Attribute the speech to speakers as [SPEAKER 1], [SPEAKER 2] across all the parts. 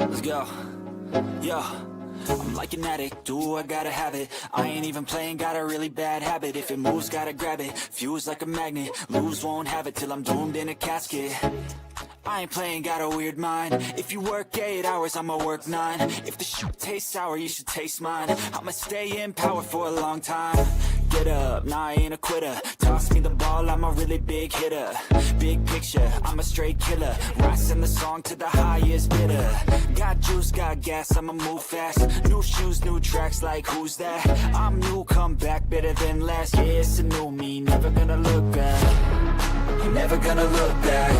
[SPEAKER 1] Let's go. Yo. I'm like an addict, do I gotta have it. I ain't even playing, got a really bad habit. If it moves, gotta grab it, fuse like a magnet. Lose, won't have it till I'm doomed in a casket. I ain't playing, got a weird mind. If you work 8 hours, I'ma work 9. If the shit tastes sour, you should taste mine. I'ma stay in power for a long time. Get up, nah, I ain't a quitter. Toss me the ball, I'm a really big hitter. Big picture, I'm a straight killer. Rising the song to the highest bidder. Got juice, got gas, I'ma move fast. New shoes, new tracks, like who's that? I'm new, come back, better than last. Yeah, it's a new me, never gonna look back. Never gonna look back.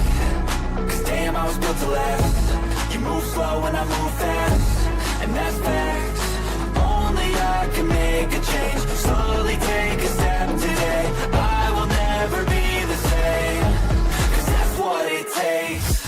[SPEAKER 1] Cause damn, I was built to last. You move slow and I move fast, and that's facts. Only I can make a change. Slowly take a step today. I will never be the same. Cause that's what it takes.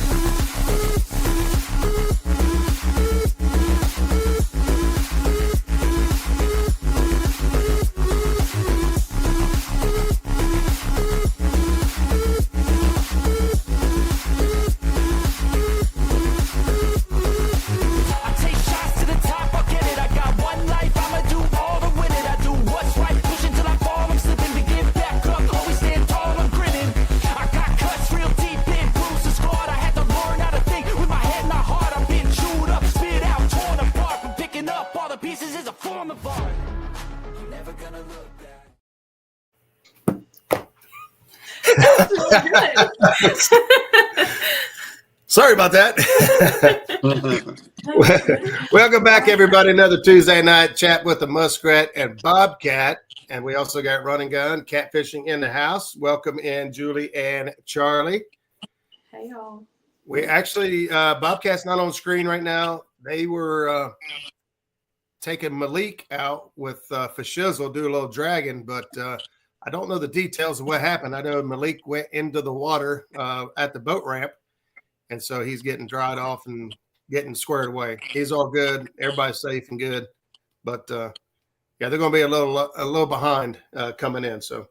[SPEAKER 2] Sorry about that. Welcome back, everybody. Another Tuesday night chat with the Muskrat and Bobcat. And we also got Run and Gun, catfishing in the house. Welcome in, Julie and Charlie.
[SPEAKER 3] Hey, y'all.
[SPEAKER 2] We actually, Bobcat's not on screen right now. They were taking Malik out with for Shizzle, do a little dragging, but I don't know the details of what happened. I know Malik went into the water at the boat ramp, and so he's getting dried off and getting squared away. He's all good. Everybody's safe and good, but yeah, they're going to be a little behind coming in. So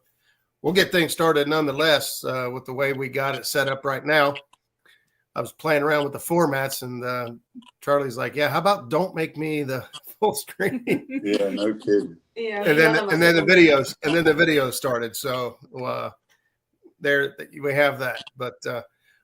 [SPEAKER 2] we'll get things started nonetheless with the way we got it set up right now. I was playing around with the formats, and Charlie's like, "Yeah, how about don't make me the full screen?"
[SPEAKER 4] Yeah, no kidding.
[SPEAKER 3] Yeah,
[SPEAKER 2] and then the videos started. So there we have that. But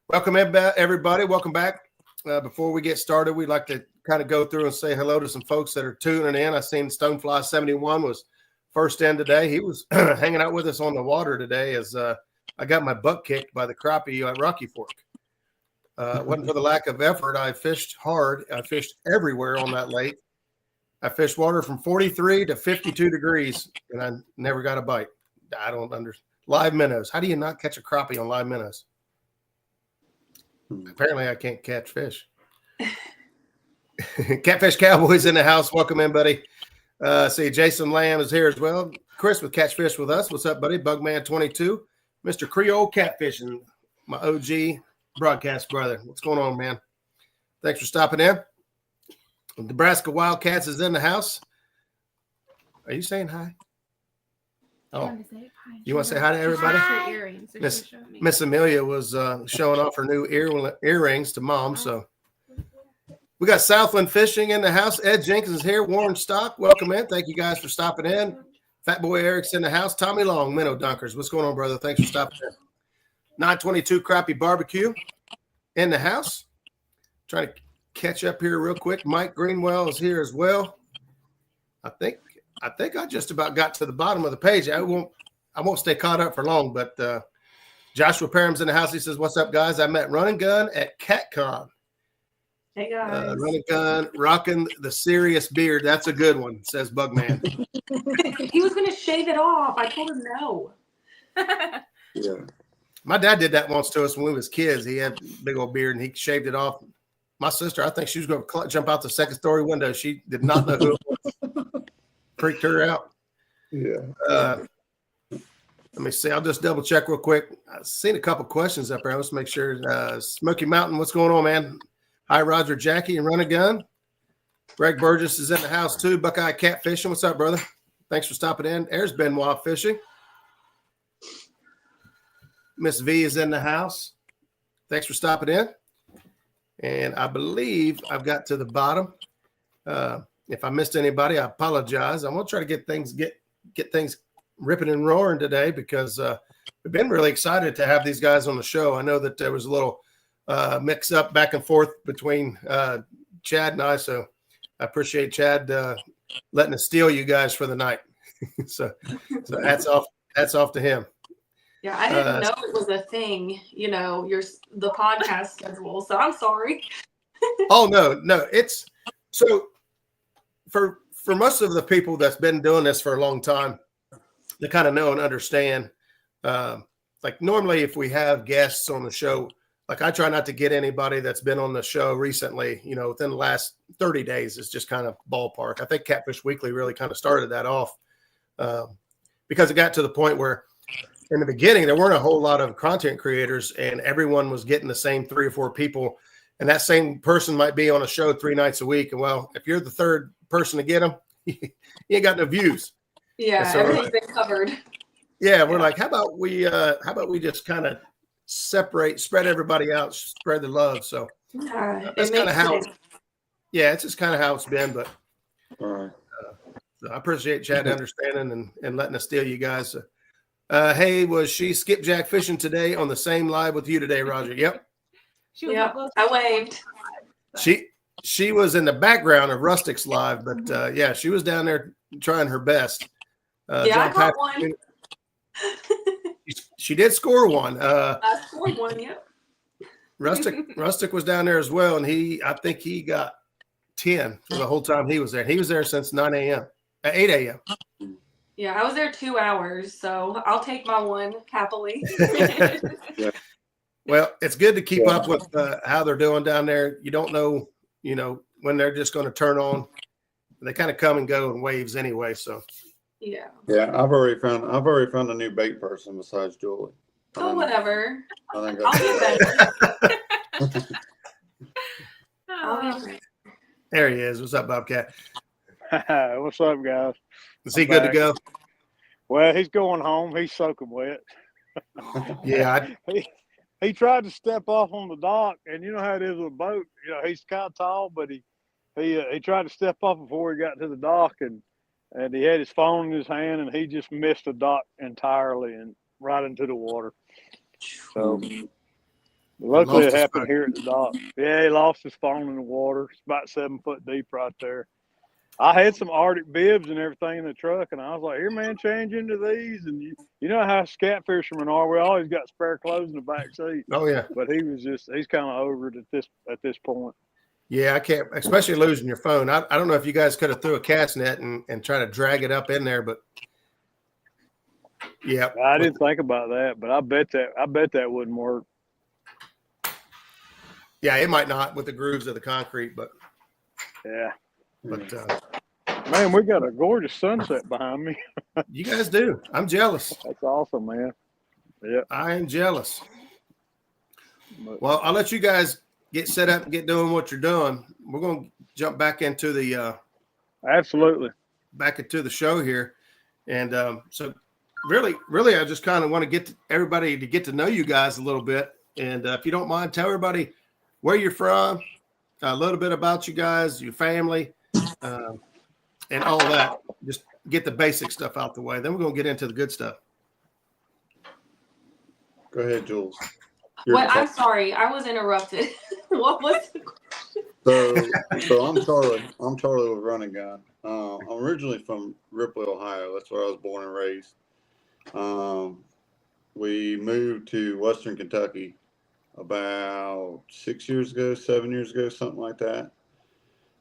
[SPEAKER 2] welcome everybody. Welcome back. Before we get started, we'd like to kind of go through and say hello to some folks that are tuning in. I seen Stonefly 71 was first in today. He was hanging out with us on the water today as I got my butt kicked by the crappie at Rocky Fork. It wasn't for the lack of effort. I fished hard. I fished everywhere on that lake. I fished water from 43 to 52 degrees, and I never got a bite. I don't understand. Live minnows. How do you not catch a crappie on live minnows? Apparently, I can't catch fish. Catfish Cowboys in the house. Welcome in, buddy. See, Jason Lamb is here as well. Chris with Catchfish with us. What's up, buddy? Bugman22. Mr. Creole Catfishing, my OG broadcast brother. What's going on, man? Thanks for stopping in. Nebraska Wildcats is in the house. Are you saying hi? Oh, you want to say hi to everybody? Miss Amelia was showing off her new earrings to mom. So we got Southland Fishing in the house. Ed Jenkins is here. Warren Stock, welcome in. Thank you guys for stopping in. Fat Boy Eric's in the house. Tommy Long, Minnow Dunkers. What's going on, brother? Thanks for stopping in. 922 Crappie Barbecue in the house. Trying to catch up here real quick. Mike Greenwell is here as well. I think I just about got to the bottom of the page. I won't stay caught up for long, but Joshua Parham's in the house. He says, "What's up, guys? I met Run and Gun at CatCon."
[SPEAKER 3] Hey, guys.
[SPEAKER 2] Run and Gun, rocking the serious beard. That's a good one, says Bugman.
[SPEAKER 3] He was going to shave it off. I told him no.
[SPEAKER 4] Yeah.
[SPEAKER 2] My dad did that once to us when we was kids. He had a big old beard, and he shaved it off. My sister, I think she was going to jump out the second-story window. She did not know who it was. Freaked her out.
[SPEAKER 4] Yeah.
[SPEAKER 2] Let me see. I'll just double-check real quick. I've seen a couple questions up there. Let's make sure. Smoky Mountain, what's going on, man? Hi, Roger, Jackie, and Run a Gun. Greg Burgess is in the house, too. Buckeye Catfishing. What's up, brother? Thanks for stopping in. There's Benoit Fishing. Miss V is in the house. Thanks for stopping in. And I believe I've got to the bottom. If I missed anybody, I apologize. I'm gonna try to get things ripping and roaring today because we've been really excited to have these guys on the show. I know that there was a little mix up back and forth between Chad and I, so I appreciate Chad letting us steal you guys for the night. so hats off to him.
[SPEAKER 3] Yeah, I didn't know it was a thing, the podcast schedule. So I'm sorry.
[SPEAKER 2] Oh no, it's so for most of the people that's been doing this for a long time, they kind of know and understand. Like normally, if we have guests on the show, like I try not to get anybody that's been on the show recently, within the last 30 days. It's just kind of ballpark. I think Catfish Weekly really kind of started that off because it got to the point where in the beginning, there weren't a whole lot of content creators and everyone was getting the same 3 or 4 people. And that same person might be on a show 3 nights a week. And well, if you're the third person to get them, you ain't got no views.
[SPEAKER 3] Yeah,
[SPEAKER 2] so
[SPEAKER 3] everything's been covered.
[SPEAKER 2] Yeah, we're like, how about we just kind of spread everybody out, spread the love. So that's kind of how. Yeah, it's just kind of how it's been. But so I appreciate Chad understanding and letting us steal you guys. Hey, was she skipjack fishing today on the same live with you today, Roger? Yep.
[SPEAKER 3] I waved.
[SPEAKER 2] She was in the background of Rustic's live, but yeah, she was down there trying her best.
[SPEAKER 3] I caught one.
[SPEAKER 2] She did score one.
[SPEAKER 3] I scored one, yep.
[SPEAKER 2] Rustic was down there as well, and I think he got 10 for the whole time he was there. He was there since 8 a.m.
[SPEAKER 3] Yeah, I was there 2 hours, so I'll take my one happily.
[SPEAKER 2] Yeah. Well, it's good to keep up with how they're doing down there. You don't know, when they're just going to turn on. They kind of come and go in waves anyway. So.
[SPEAKER 3] Yeah.
[SPEAKER 4] Yeah, I've already found a new bait person besides Julie.
[SPEAKER 3] Oh, whatever.
[SPEAKER 4] I think
[SPEAKER 3] I'll be better.
[SPEAKER 2] There he is. What's up, Bobcat?
[SPEAKER 5] What's up, guys?
[SPEAKER 2] Is he good to go?
[SPEAKER 5] Well, he's going home. He's soaking wet.
[SPEAKER 2] Yeah.
[SPEAKER 5] He tried to step off on the dock, and you know how it is with a boat. He's kind of tall, but he tried to step off before he got to the dock, and he had his phone in his hand, and he just missed the dock entirely and right into the water. So luckily it happened here at the dock. Yeah, he lost his phone in the water. It's about 7 foot deep right there. I had some Arctic bibs and everything in the truck, and I was like, here, man, change into these. And you know how scat fishermen are. We always got spare clothes in the back seat.
[SPEAKER 2] Oh, yeah.
[SPEAKER 5] But he's kind of over it at this point.
[SPEAKER 2] Yeah, I can't, especially losing your phone. I don't know if you guys could have threw a cast net and try to drag it up in there, but yeah.
[SPEAKER 5] I didn't think about that, but I bet that wouldn't work.
[SPEAKER 2] Yeah, it might not with the grooves of the concrete, but
[SPEAKER 5] yeah.
[SPEAKER 2] But
[SPEAKER 5] man, we got a gorgeous sunset behind me.
[SPEAKER 2] You guys do. I'm jealous.
[SPEAKER 5] That's awesome, man. Yeah,
[SPEAKER 2] I am jealous. Well, I'll let you guys get set up and get doing what you're doing. We're going to jump back into the
[SPEAKER 5] absolutely
[SPEAKER 2] back into the show here, and so really, I just kind of want to get everybody to get to know you guys a little bit, and if you don't mind, tell everybody where you're from, a little bit about you guys, your family. And all that, just get the basic stuff out the way. Then we're going to get into the good stuff.
[SPEAKER 4] Go ahead, Jules.
[SPEAKER 3] I'm sorry. I was interrupted. What was the question?
[SPEAKER 4] So I'm Charlie. I'm Charlie with Running Gun. I'm originally from Ripley, Ohio. That's where I was born and raised. We moved to Western Kentucky about 7 years ago, something like that.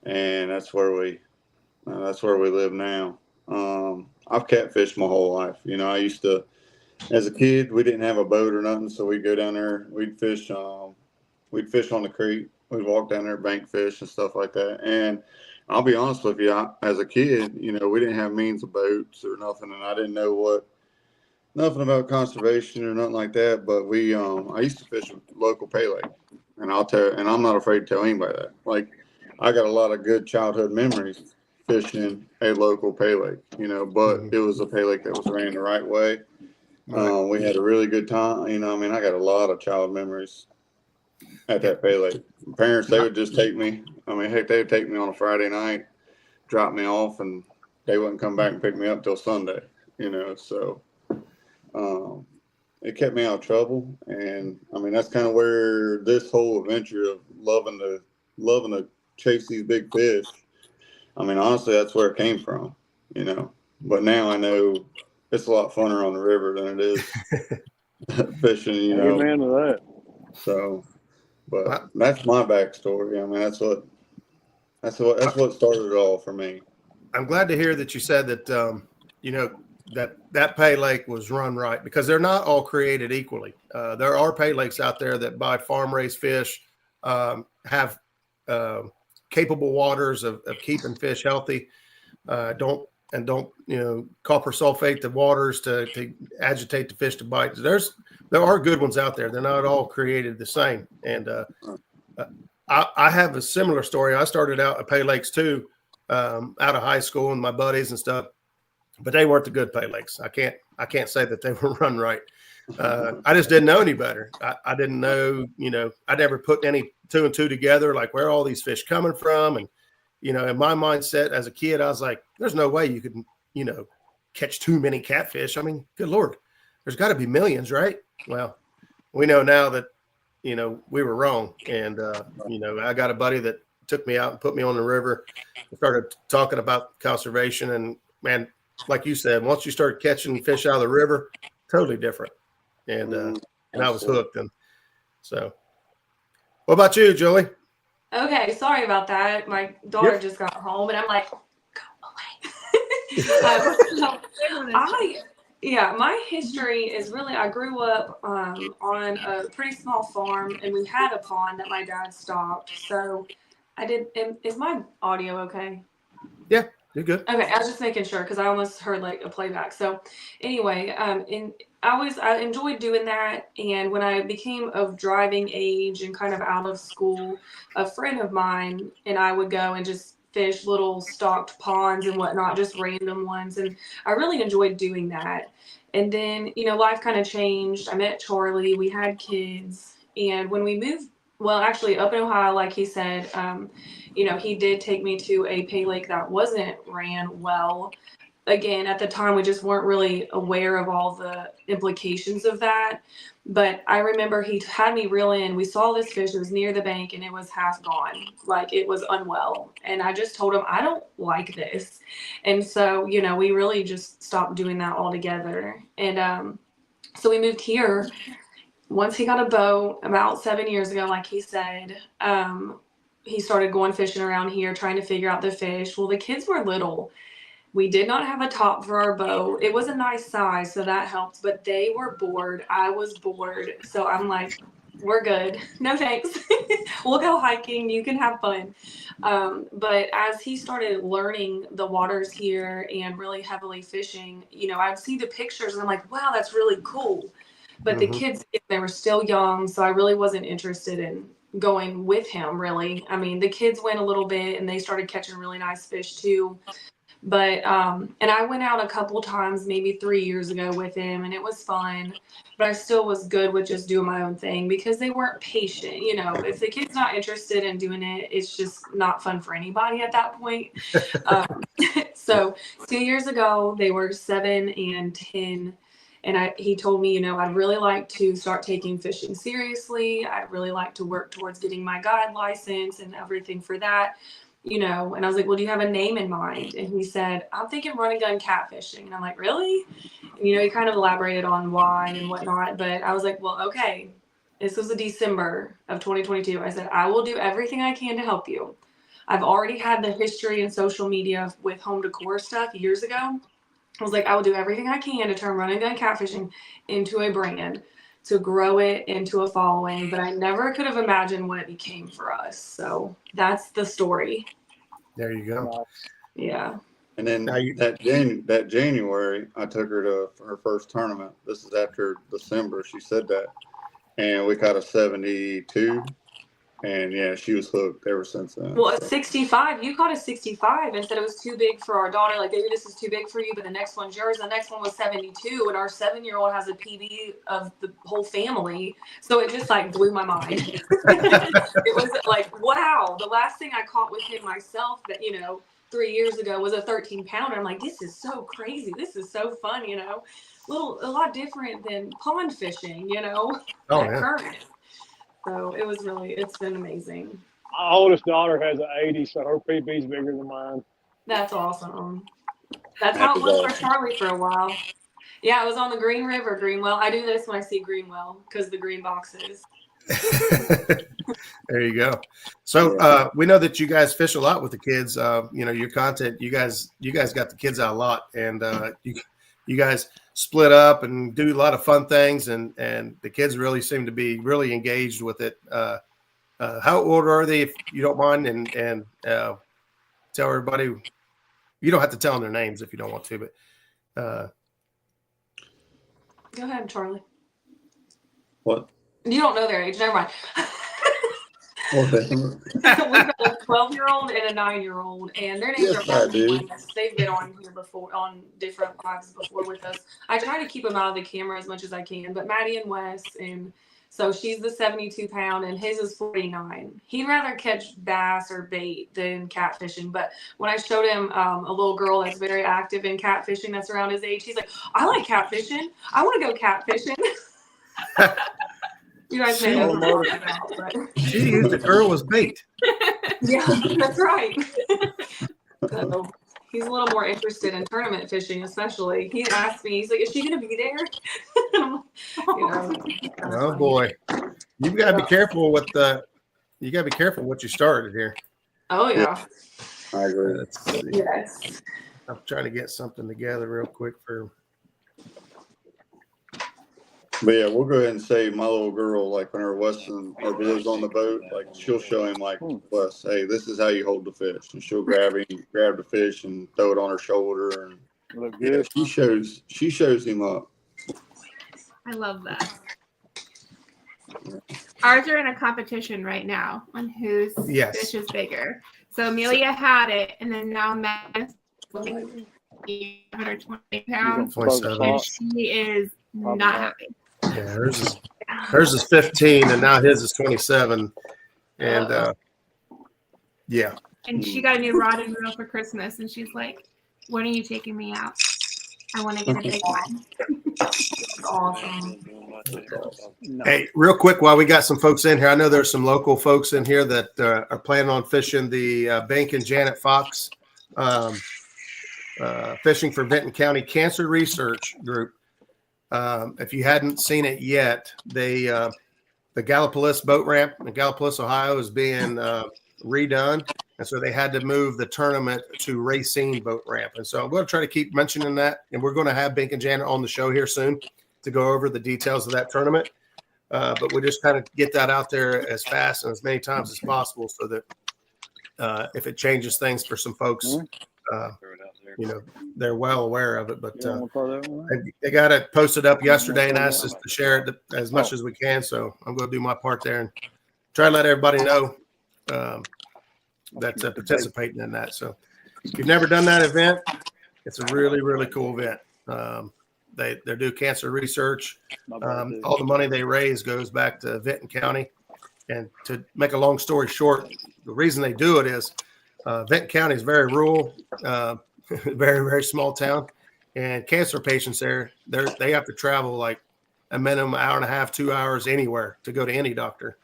[SPEAKER 4] And that's where we live now. I've catfished my whole life. I used to, as a kid, we didn't have a boat or nothing, so we'd go down there, we'd fish on the creek. We'd walk down there, bank fish and stuff like that. And I'll be honest with you, as a kid, we didn't have means of boats or nothing, and I didn't know nothing about conservation or nothing like that. But I used to fish a local pay lake, and I'm not afraid to tell anybody that. Like, I got a lot of good childhood memories fishing a local pay lake, but it was a pay lake that was ran the right way. We had a really good time. I got a lot of child memories at that pay lake, parents, they would just take me. I mean, heck, they would take me on a Friday night, drop me off, and they wouldn't come back and pick me up till Sunday, so it kept me out of trouble. And I mean, that's kind of where this whole adventure of loving to chase these big fish. I mean, honestly, that's where it came from, but now I know it's a lot funner on the river than it is fishing,
[SPEAKER 5] Amen to that.
[SPEAKER 4] So, but that's my backstory. I mean, that's what started it all for me.
[SPEAKER 2] I'm glad to hear that you said that, that pay lake was run right, because they're not all created equally. There are pay lakes out there that by farm raised fish have capable waters of keeping fish healthy. Don't copper sulfate the waters to agitate the fish to bite. There are good ones out there. They're not all created the same. And I have a similar story. I started out at pay lakes too, out of high school, and my buddies and stuff, but they weren't the good pay lakes. I can't say that they were run right. I just didn't know any better. I didn't know, I never put any 2 and 2 together, like where are all these fish coming from. And, in my mindset as a kid, I was like, there's no way you could, catch too many catfish. I mean, good Lord, there's got to be millions, right? Well, we know now that, we were wrong. And, I got a buddy that took me out and put me on the river and started talking about conservation. And man, like you said, once you start catching fish out of the river, totally different. And I was hooked. And so, what about you, Julie?
[SPEAKER 3] Okay, sorry about that. My daughter just got home, and I'm like, go away. My history is really, I grew up on a pretty small farm, and we had a pond that my dad stocked. So is my audio okay?
[SPEAKER 2] Yeah, you're good.
[SPEAKER 3] Okay, I was just making sure because I almost heard like a playback. So anyway, I enjoyed doing that. And when I became of driving age and kind of out of school, a friend of mine and I would go and just fish little stocked ponds and whatnot, just random ones. And I really enjoyed doing that. And then, life kind of changed. I met Charlie, we had kids. And when we moved, well, actually up in Ohio, like he said, he did take me to a pay lake that wasn't ran well. Again, at the time, we just weren't really aware of all the implications of that. But I remember he had me reel in. We saw this fish. It was near the bank, and it was half gone. Like, it was unwell. And I just told him, I don't like this. And so, we really just stopped doing that altogether. And so we moved here. Once he got a boat about 7 years ago, like he said, he started going fishing around here, trying to figure out the fish. Well, the kids were little. We did not have a top for our boat. It was a nice size, so that helped, but they were bored. I was bored. So I'm like, we're good. No thanks. We'll go hiking. You can have fun. But as he started learning the waters here and really heavily fishing, I'd see the pictures and I'm like, wow, that's really cool. But the kids, they were still young, so I really wasn't interested in going with him, really. I mean, the kids went a little bit and they started catching really nice fish too. But, and I went out a couple times, maybe 3 years ago with him, and it was fun. But I still was good with just doing my own thing because they weren't patient. If the kid's not interested in doing it, it's just not fun for anybody at that point. So 2 years ago, they were 7 and 10. And he told me, I'd really like to start taking fishing seriously. I'd really like to work towards getting my guide license and everything for that, and I was like, well, do you have a name in mind? And he said, I'm thinking run and gun catfishing. And I'm like, really? And, he kind of elaborated on why and whatnot. But I was like, well, okay. This was December of 2022. I said, I will do everything I can to help you. I've already had the history and social media with home decor stuff years ago. I was like, I will do everything I can to turn run and gun catfishing into a brand, to grow it into a following, but I never could have imagined what it became for us. So that's the story.
[SPEAKER 2] There you go.
[SPEAKER 3] Yeah.
[SPEAKER 4] And then that January, I took her to her first tournament. This is after December. She said that, and we caught a 72, And yeah, she was hooked ever since then.
[SPEAKER 3] Well, a 65, you caught a 65 and said it was too big for our daughter. Like, baby, this is too big for you, but the next one's yours. The next one was 72, and our 7-year-old has a PB of the whole family. So it just like blew my mind. It was like, wow. The last thing I caught with him myself that, 3 years ago was a 13-pounder. I'm like, this is so crazy. This is so fun, a lot different than pond fishing,
[SPEAKER 2] Oh, yeah.
[SPEAKER 3] current. So it's been amazing.
[SPEAKER 5] My oldest daughter has an 80, so her PB's bigger than mine.
[SPEAKER 3] That's awesome. That's how it was for Charlie for a while. Yeah, it was on the Green River, Greenwell. I do this when I see Greenwell because the green boxes.
[SPEAKER 2] There you go. So we know that you guys fish a lot with the kids. Your content, you guys got the kids out a lot, and you guys split up and do a lot of fun things, and the kids really seem to be really engaged with it. How old are they, if you don't mind? And tell everybody. You don't have to tell them their names if you don't want to, but
[SPEAKER 3] go ahead, Charlie.
[SPEAKER 4] What?
[SPEAKER 3] You don't know their age. Never mind.
[SPEAKER 4] Okay.
[SPEAKER 3] We've got a 12-year-old and a 9-year-old, and their names are they've been on here before, on different lives before with us. I try to keep them out of the camera as much as I can, but Maddie and Wes, and so she's the 72-pound, and his is 49. He'd rather catch bass or bait than catfishing, but when I showed him a little girl that's very active in catfishing that's around his age, he's like, I like catfishing. I want to go catfishing. You guys may know what I'm talking about, but
[SPEAKER 2] she used the girl as bait.
[SPEAKER 3] Yeah, that's right. So he's a little more interested in tournament fishing, especially. He asked me, he's like, "Is she going to be there?"
[SPEAKER 2] Oh boy, you've got to be careful what you started here.
[SPEAKER 3] Oh yeah,
[SPEAKER 4] I agree.
[SPEAKER 3] yes.
[SPEAKER 2] I'm trying to get something together real quick for.
[SPEAKER 4] But yeah, we'll go ahead and say my little girl, like when her Weston lives on the boat, like she'll show him like, Wes, hey, this is how you hold the fish, and she'll grab the fish and throw it on her shoulder, and
[SPEAKER 5] Look good.
[SPEAKER 4] she shows him up.
[SPEAKER 6] I love that. Ours are in a competition right now on whose fish is bigger. So Amelia had it, and then now Matt's 120 pounds,
[SPEAKER 2] 27.
[SPEAKER 6] and she is not happy.
[SPEAKER 2] Yeah, hers is 15, and now his is 27, and yeah.
[SPEAKER 6] And she got a new rod and reel for Christmas, and she's like, "When are you taking me out? I want to get a big one."
[SPEAKER 3] Awesome.
[SPEAKER 2] Hey, real quick, while we got some folks in here, I know there's some local folks in here that are planning on fishing the Bank and Janet Fox Fishing for Benton County Cancer Research Group. If you hadn't seen it yet, the Gallipolis boat ramp in Gallipolis, Ohio, is being redone, and so they had to move the tournament to Racine boat ramp. And so I'm going to try to keep mentioning that, and we're going to have Bink and Janet on the show here soon to go over the details of that tournament. But we just kind of get that out there as fast and as many times as possible, so that if it changes things for some folks, they're well aware of it. But they got it posted up yesterday and asked us to share it as much as we can. So I'm going to do my part there and try to let everybody know that's participating in that. So if you've never done that event, it's a really, really cool event. They do cancer research. All the money they raise goes back to Benton County. And to make a long story short, the reason they do it is Benton County is very rural, very, very small town. And cancer patients there, they have to travel like a minimum hour and a half, 2 hours anywhere to go to any doctor.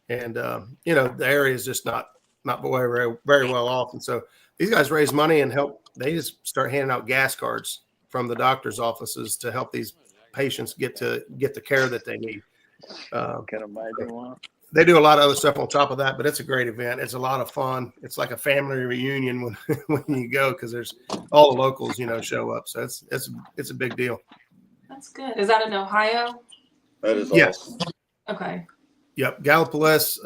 [SPEAKER 2] And, the area is just not very, very well off. And so these guys raise money and help. They just start handing out gas cards from the doctor's offices to help these patients get the care that they need.
[SPEAKER 5] Can imagine why.
[SPEAKER 2] They do a lot of other stuff on top of that, but it's a great event. It's a lot of fun. It's like a family reunion when you go, because there's all the locals, show up. So it's a big deal.
[SPEAKER 3] That's good. Is that in Ohio?
[SPEAKER 4] That is
[SPEAKER 2] yes.
[SPEAKER 4] awesome.
[SPEAKER 3] Okay.
[SPEAKER 2] Yep. Gallipolis,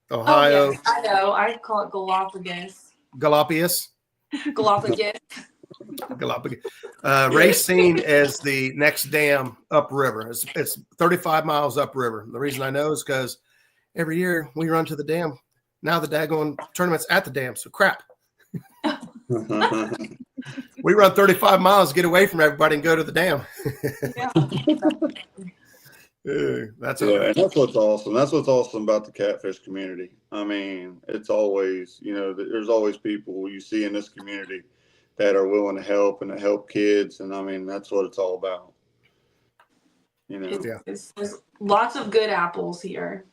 [SPEAKER 2] Ohio.
[SPEAKER 3] Oh, yes. I know. I call it Galapagos.
[SPEAKER 2] Galapagos. Racine is the next dam upriver. It's 35 miles upriver. The reason I know is because every year we run to the dam. Now the daggone tournament's at the dam, so crap. We run 35 miles to get away from everybody and go to the dam. That's
[SPEAKER 4] and that's what's awesome. That's what's awesome about the catfish community. I mean, it's always, there's always people who you see in this community that are willing to help and to help kids. And I mean, that's what it's all about.
[SPEAKER 3] There's lots of good apples here.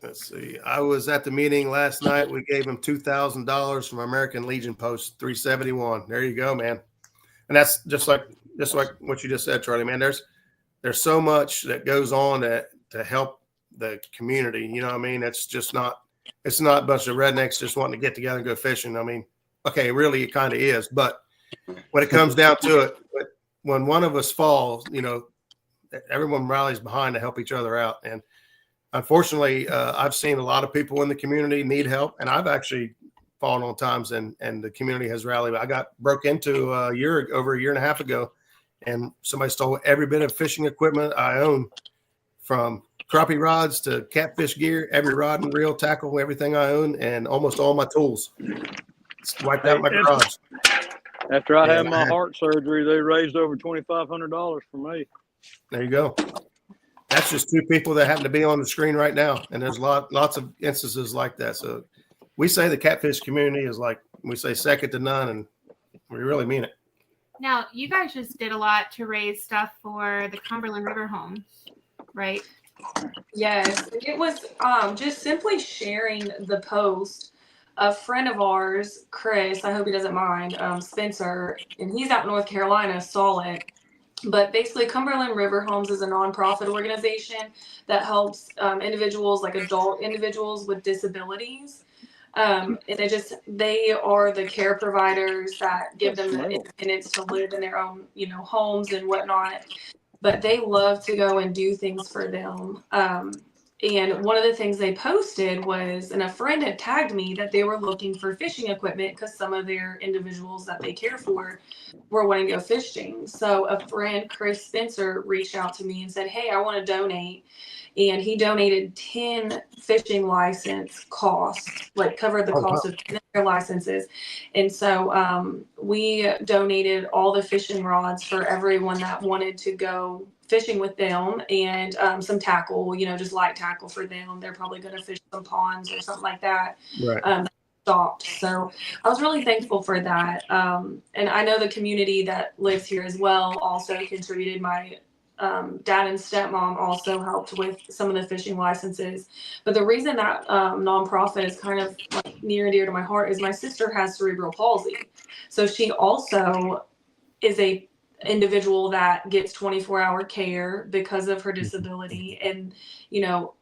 [SPEAKER 2] Let's see. I was at the meeting last night. We gave him $2,000 from American Legion Post 371. There you go, man. And that's just like what you just said, Charlie, man. There's so much that goes on to help the community. You know what I mean? It's not a bunch of rednecks just wanting to get together and go fishing. I mean, okay, really it kind of is. But when it comes down to it, when one of us falls, everyone rallies behind to help each other out. And unfortunately, I've seen a lot of people in the community need help, and I've actually fallen on times, and the community has rallied. I got broke into over a year and a half ago, and somebody stole every bit of fishing equipment I own, from crappie rods to catfish gear, every rod and reel, tackle, everything I own, and almost all my tools. It's wiped out my garage.
[SPEAKER 5] After I had my heart surgery, they raised over $2,500 for me.
[SPEAKER 2] There you go. That's just two people that happen to be on the screen right now. And there's lots of instances like that. So we say the catfish community is we say second to none, and we really mean it.
[SPEAKER 6] Now, you guys just did a lot to raise stuff for the Cumberland River homes, right?
[SPEAKER 3] Yes, it was just simply sharing the post. A friend of ours, Chris, I hope he doesn't mind, Spencer, and he's out in North Carolina, saw it. But basically, Cumberland River Homes is a nonprofit organization that helps individuals, like adult individuals with disabilities. And they are the care providers that give them the independence to live in their own, homes and whatnot. But they love to go and do things for them. And one of the things they posted was, and a friend had tagged me that they were looking for fishing equipment because some of their individuals that they care for were wanting to go fishing. So a friend, Chris Spencer, reached out to me and said, hey, I want to donate. And he donated 10 fishing license costs, covered the cost of 10 their licenses. And so we donated all the fishing rods for everyone that wanted to go fishing with them, and some tackle, just light tackle for them. They're probably going to fish some ponds or something like that.
[SPEAKER 2] Right.
[SPEAKER 3] Stopped. So I was really thankful for that. And I know the community that lives here as well also contributed. My dad and stepmom also helped with some of the fishing licenses. But the reason that nonprofit is kind of near and dear to my heart is my sister has cerebral palsy. So she also is a individual that gets 24-hour care because of her disability. And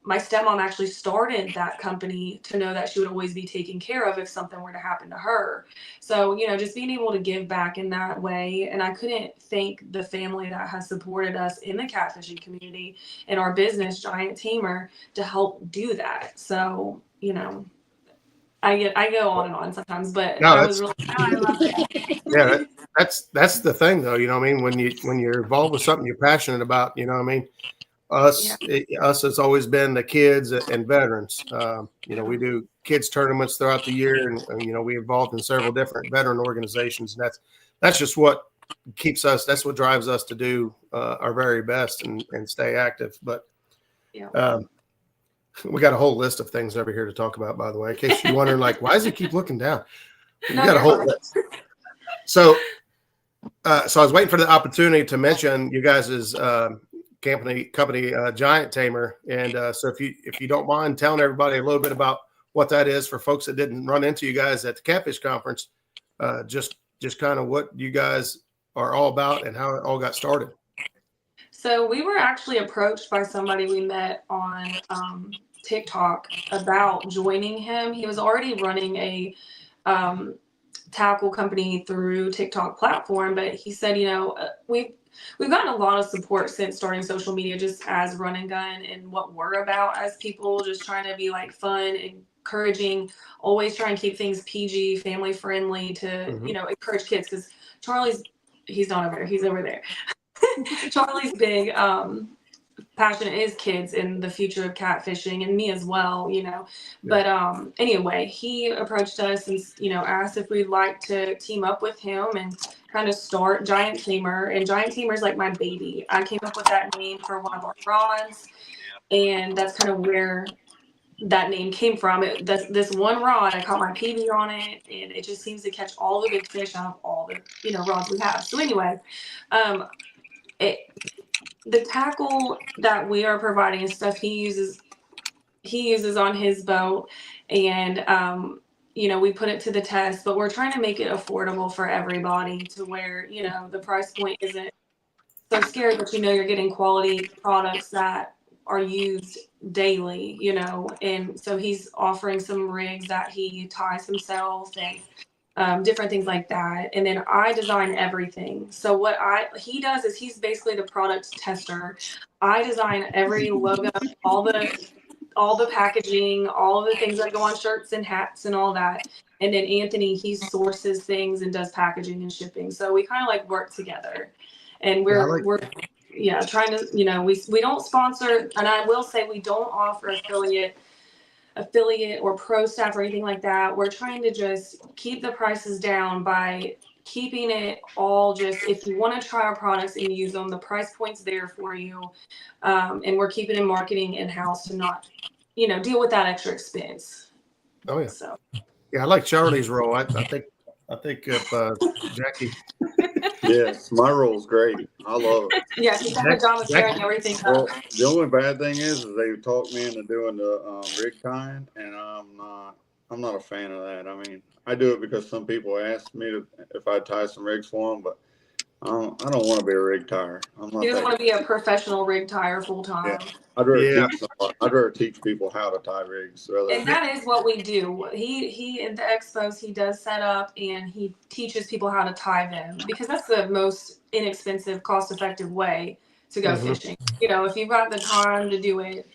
[SPEAKER 3] my stepmom actually started that company to know that she would always be taken care of if something were to happen to her. So just being able to give back in that way. And I couldn't thank the family that has supported us in the catfishing community and our business, Giant Tamer, to help do that. So I go on and on sometimes, but I was really I love it.
[SPEAKER 2] Yeah, that's the thing, though. When you're involved with something you're passionate about, us has always been the kids and veterans. We do kids tournaments throughout the year, and we involved in several different veteran organizations. And that's just what keeps us. That's what drives us to do our very best and stay active. But we got a whole list of things over here to talk about, by the way, in case you're wondering, why does he keep looking down? We got a whole list. So I was waiting for the opportunity to mention you guys' company, Giant Tamer. And so if you don't mind telling everybody a little bit about what that is for folks that didn't run into you guys at the Catfish Conference, just kind of what you guys are all about and how it all got started.
[SPEAKER 3] So we were actually approached by somebody we met on TikTok about joining him. He was already running a tackle company through TikTok platform, but he said, we've gotten a lot of support since starting social media, just as Run and Gun and what we're about as people, just trying to be fun, encouraging, always try and keep things PG, family friendly to, encourage kids. Because Charlie's, he's not over there, he's over there. Charlie's big passionate is kids and the future of catfishing, and me as well, you know. But anyway, he approached us and, you know, asked if we'd like to team up with him and kind of start Giant Tamer. And Giant Tamer is like my baby. I came up with that name for one of our rods, and that's kind of where that name came from. This one rod, I caught my PB on it, and it just seems to catch all the big fish out of all the, you know, rods we have. So anyway, the tackle that we are providing is stuff he uses on his boat, and you know, we put it to the test, but we're trying to make it affordable for everybody to where, you know, the price point isn't so scary, but you know you're getting quality products that are used daily, you know. And so he's offering some rigs that he ties himself and different things like that. And then I design everything. So what he does is he's basically the product tester. I design every logo, all the packaging, all of the things that go on shirts and hats and all that. And then Anthony, he sources things and does packaging and shipping. So we kind of like work together. And we're trying to, you know, we don't sponsor, and I will say we don't offer affiliate or pro staff or anything like that. We're trying to just keep the prices down by keeping it all just, if you want to try our products and use them, the price point's there for you. And we're keeping in marketing in-house to not, you know, deal with that extra expense.
[SPEAKER 2] Oh yeah.
[SPEAKER 3] So
[SPEAKER 2] yeah, I like Charlie's role. I think if Jackie.
[SPEAKER 4] Yes, my role's great. I love it.
[SPEAKER 3] Yeah, he's got the job of carrying everything up.
[SPEAKER 4] Well, the only bad thing is they talked me into doing the rig tying, and I'm not a fan of that. I mean, I do it because some people ask me if I tie some rigs for them, but I don't want to be a rig tire.
[SPEAKER 3] He doesn't want to be a professional rig tire full time.
[SPEAKER 4] Yeah. I'd rather teach people how to tie rigs.
[SPEAKER 3] And that is what we do. He in the expos, he does set up and he teaches people how to tie them, because that's the most inexpensive, cost-effective way to go fishing. You know, if you've got the time to do it,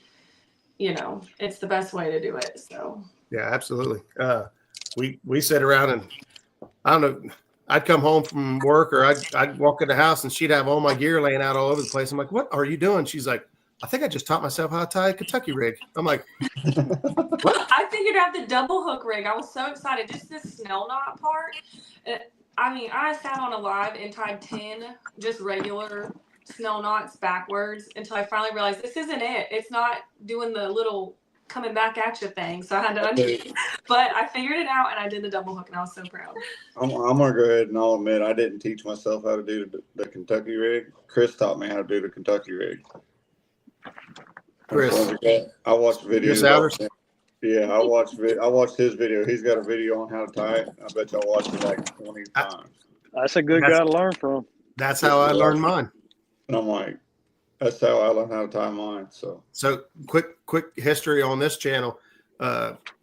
[SPEAKER 3] you know, it's the best way to do it. So
[SPEAKER 2] yeah, absolutely. We sit around and I don't know. I'd come home from work, or I'd walk in the house and she'd have all my gear laying out all over the place. I'm like, "What are you doing?" She's like, "I think I just taught myself how to tie a Kentucky rig." I'm like,
[SPEAKER 3] "What?" I figured out the double hook rig. I was so excited. Just the snell knot part. I mean, I sat on a live and tied 10 just regular snell knots backwards until I finally realized this isn't it. It's not doing the little coming back at you thing. So I had to undo it. But I figured it out and I did the double hook and I was so proud.
[SPEAKER 4] I'm going to go ahead and I'll admit I didn't teach myself how to do the Kentucky rig. Chris taught me how to do the Kentucky rig.
[SPEAKER 2] Chris.
[SPEAKER 4] I watched videos. Yeah, I watched his video. He's got a video on how to tie it. I bet y'all watched it like 20 times.
[SPEAKER 5] That's a good guy to learn from.
[SPEAKER 2] That's how I learned mine.
[SPEAKER 4] And I'm like, that's how I learned how to tie mine. So
[SPEAKER 2] quick history on this channel.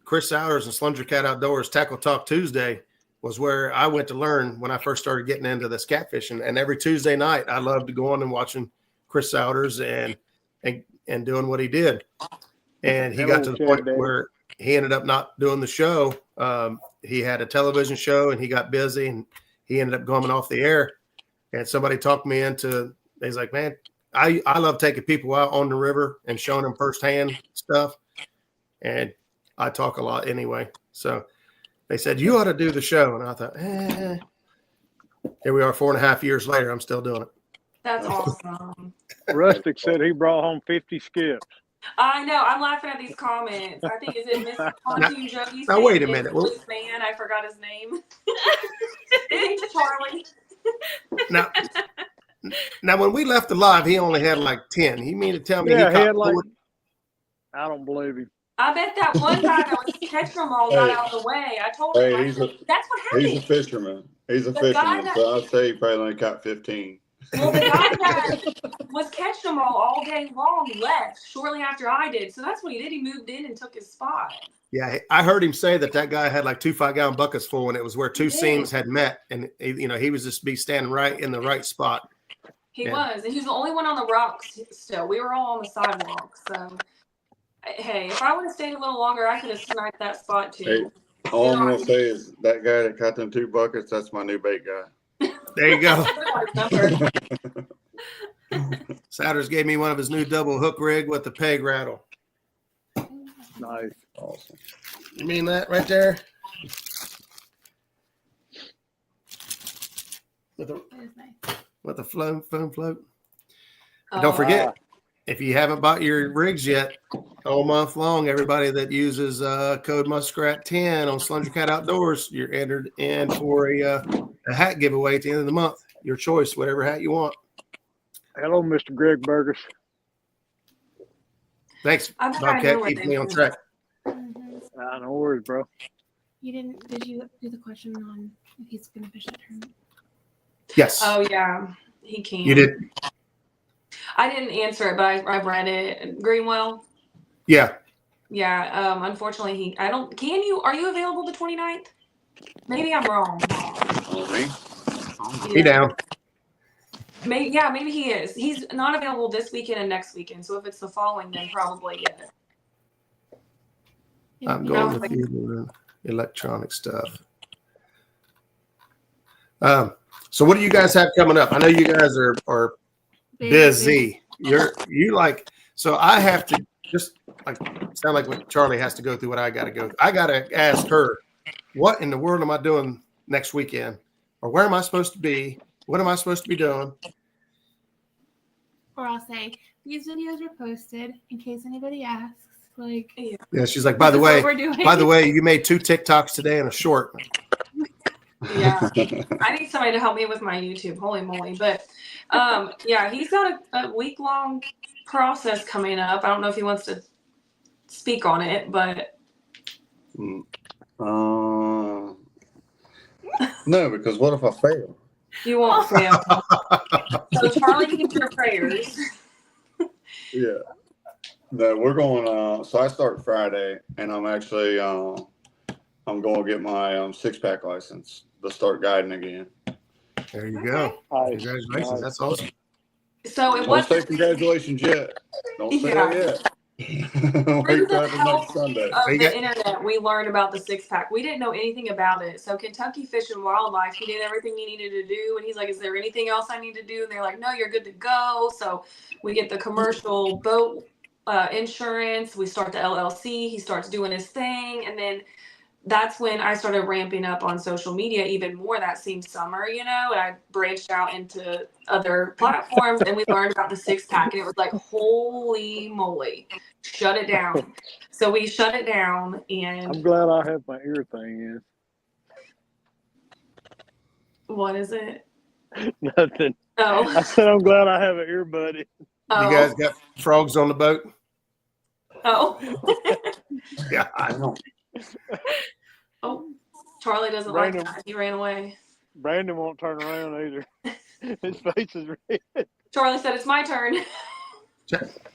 [SPEAKER 2] Chris Souders and Slumber Cat Outdoors Tackle Talk Tuesday was where I went to learn when I first started getting into this catfishing. And every Tuesday night, I loved going and watching Chris Souders and doing what he did. And he got to the point where he ended up not doing the show. He had a television show and he got busy and he ended up going off the air. And somebody talked me into, he's like, "Man, I love taking people out on the river and showing them firsthand stuff." And I talk a lot anyway. So they said, "You ought to do the show." And I thought, here we are 4.5 years later. I'm still doing it.
[SPEAKER 3] That's awesome.
[SPEAKER 5] Rustic said he brought home 50 skips.
[SPEAKER 3] I know. I'm laughing at these comments. I think, is it Miss Pontoon Jogi?
[SPEAKER 2] Now, wait a minute.
[SPEAKER 3] This man, I forgot his name. It's Charlie.
[SPEAKER 2] Now, when we left the live, he only had like 10. He mean to tell me
[SPEAKER 5] he had
[SPEAKER 2] like,
[SPEAKER 5] I don't believe him.
[SPEAKER 3] I bet that one guy that was catching them all got out of the way. I told him, that's what happened.
[SPEAKER 4] He's a fisherman. So I'd say he probably only caught 15.
[SPEAKER 3] Well, the guy that was catching them all day long left shortly after I did. So that's what he did. He moved in and took his spot.
[SPEAKER 2] Yeah, I heard him say that guy had like 2 5-gallon buckets full, and it was where two seams had met, and he was just be standing right in the right spot.
[SPEAKER 3] He was, and he was the only one on the rocks still. We were all on the sidewalk. So, hey, if I would have stayed a little longer, I could have sniped that spot too.
[SPEAKER 4] Hey, all I'm going to say is that guy that caught them 2 buckets, that's my new bait guy.
[SPEAKER 2] There you go. Souders gave me one of his new double hook rig with the peg rattle.
[SPEAKER 5] Nice.
[SPEAKER 4] Awesome.
[SPEAKER 2] You mean that right there? With the
[SPEAKER 6] That is nice.
[SPEAKER 2] with the foam float. And don't
[SPEAKER 3] Oh,
[SPEAKER 2] forget, if you haven't bought your rigs yet, all month long, everybody that uses code Muskrat 10 on Slender Cat Outdoors, you're entered in for a hat giveaway at the end of the month. Your choice, whatever hat you want.
[SPEAKER 5] Hello, Mr. Greg Burgers.
[SPEAKER 2] Thanks,
[SPEAKER 3] I think I know
[SPEAKER 2] Bobcat.
[SPEAKER 3] where
[SPEAKER 2] Keep
[SPEAKER 3] they
[SPEAKER 2] me on
[SPEAKER 3] were.
[SPEAKER 2] track.
[SPEAKER 5] No worries, bro.
[SPEAKER 6] Did you do the question on if he's going to fish that tournament?
[SPEAKER 2] Yes,
[SPEAKER 3] Oh yeah, he can.
[SPEAKER 2] you did.
[SPEAKER 3] I didn't answer it, but I've read it. Greenwell.
[SPEAKER 2] Yeah,
[SPEAKER 3] Yeah. Unfortunately, I don't. Can you? Are you available the 29th? Maybe I'm wrong.
[SPEAKER 2] he down.
[SPEAKER 3] Maybe he is. He's not available this weekend and next weekend. So if it's the following, then probably yeah.
[SPEAKER 2] I'm
[SPEAKER 6] Yeah,
[SPEAKER 2] going
[SPEAKER 3] No.
[SPEAKER 2] with you electronic stuff. So what do you guys have coming up? I know you guys are busy. So I have to just like sound like what Charlie has to go through what I got to go through. I got to ask her, what in the world am I doing next weekend? Or where am I supposed to be? What am I supposed to be doing?
[SPEAKER 6] Or I'll say these videos are posted in case anybody asks. Like,
[SPEAKER 2] Yeah, she's like, by the
[SPEAKER 6] this is what we're doing.
[SPEAKER 2] way, you made 2 TikToks today and a short.
[SPEAKER 3] Yeah. I need somebody to help me with my YouTube. Holy moly. But yeah, he's got a week-long process coming up. I don't know if he wants to speak on it, but
[SPEAKER 4] No, because what if I fail?
[SPEAKER 3] you won't fail. So Charlie needs your prayers.
[SPEAKER 4] Yeah. No, we're going. So I start Friday, and I'm actually I'm going to get my 6-pack license to start guiding again.
[SPEAKER 2] There you go. Congratulations. That's awesome.
[SPEAKER 3] So it
[SPEAKER 4] Don't
[SPEAKER 3] was
[SPEAKER 4] say congratulations yet. Don't say that yet. Wait till after next Sunday.
[SPEAKER 3] of the internet, we learned about the 6-pack. We didn't know anything about it. So Kentucky Fish and Wildlife, he did everything he needed to do, and he's like, "Is there anything else I need to do?" And they're like, "No, you're good to go." So we get the commercial boat insurance. We start the LLC. He starts doing his thing, and then that's when I started ramping up on social media even more that same summer, and I branched out into other platforms, and we learned about the 6-pack, and it was like, holy moly, shut it down. So we shut it down, and
[SPEAKER 5] I'm glad I have my ear thing
[SPEAKER 3] what is it?
[SPEAKER 5] in. Nothing.
[SPEAKER 3] Oh,
[SPEAKER 5] I said I'm glad I have an ear buddy.
[SPEAKER 3] oh,
[SPEAKER 2] You guys got frogs on the boat?
[SPEAKER 3] oh,
[SPEAKER 2] Yeah.
[SPEAKER 3] oh. Charlie doesn't
[SPEAKER 5] Brandon.
[SPEAKER 3] like that. He ran away.
[SPEAKER 5] Brandon won't turn around either. His face is red.
[SPEAKER 3] Charlie said, "It's my turn."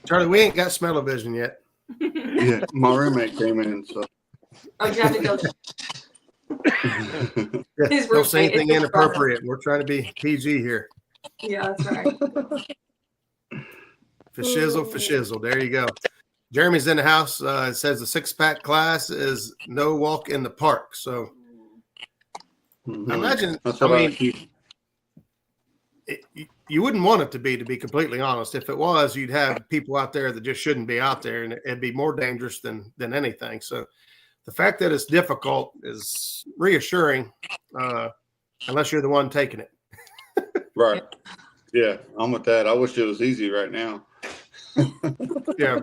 [SPEAKER 2] Charlie, we ain't got smell-o-vision yet.
[SPEAKER 4] Yeah, my roommate came in, so.
[SPEAKER 3] Oh, you have to go. His
[SPEAKER 2] Don't say
[SPEAKER 3] roommate,
[SPEAKER 2] anything
[SPEAKER 3] it's his
[SPEAKER 2] inappropriate. We're trying to be PG here.
[SPEAKER 3] Yeah, that's right.
[SPEAKER 2] For shizzle. There you go. Jeremy's in the house. It says the 6-pack class is no walk in the park. So I imagine,
[SPEAKER 4] That's what I keep.
[SPEAKER 2] you wouldn't want it to be completely honest. If it was, you'd have people out there that just shouldn't be out there, and it'd be more dangerous than anything. So the fact that it's difficult is reassuring, unless you're the one taking it.
[SPEAKER 4] Right. Yeah, I'm with that. I wish it was easy right now.
[SPEAKER 2] Yeah,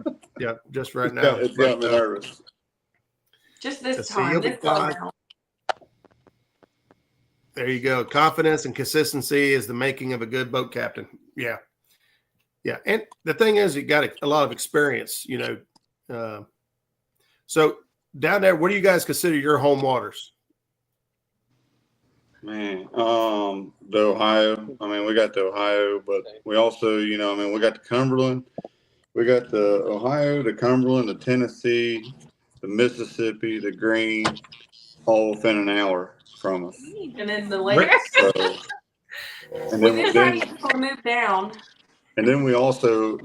[SPEAKER 2] just right now.
[SPEAKER 4] It's got me nervous.
[SPEAKER 3] Just this
[SPEAKER 2] Let's see,
[SPEAKER 3] time.
[SPEAKER 2] you'll be
[SPEAKER 3] This time.
[SPEAKER 2] fine. There you go. Confidence and consistency is the making of a good boat captain. Yeah. And the thing is, you got a lot of experience, so down there, what do you guys consider your home waters?
[SPEAKER 4] Man, the Ohio. I mean, we got the Ohio, but we also, we got the Cumberland. We got the Ohio, the Cumberland, the Tennessee, the Mississippi, the Green, all within an hour from us.
[SPEAKER 3] And then the lake.
[SPEAKER 4] So, and
[SPEAKER 3] We're trying
[SPEAKER 4] then,
[SPEAKER 3] to get people to move down.
[SPEAKER 4] and then we also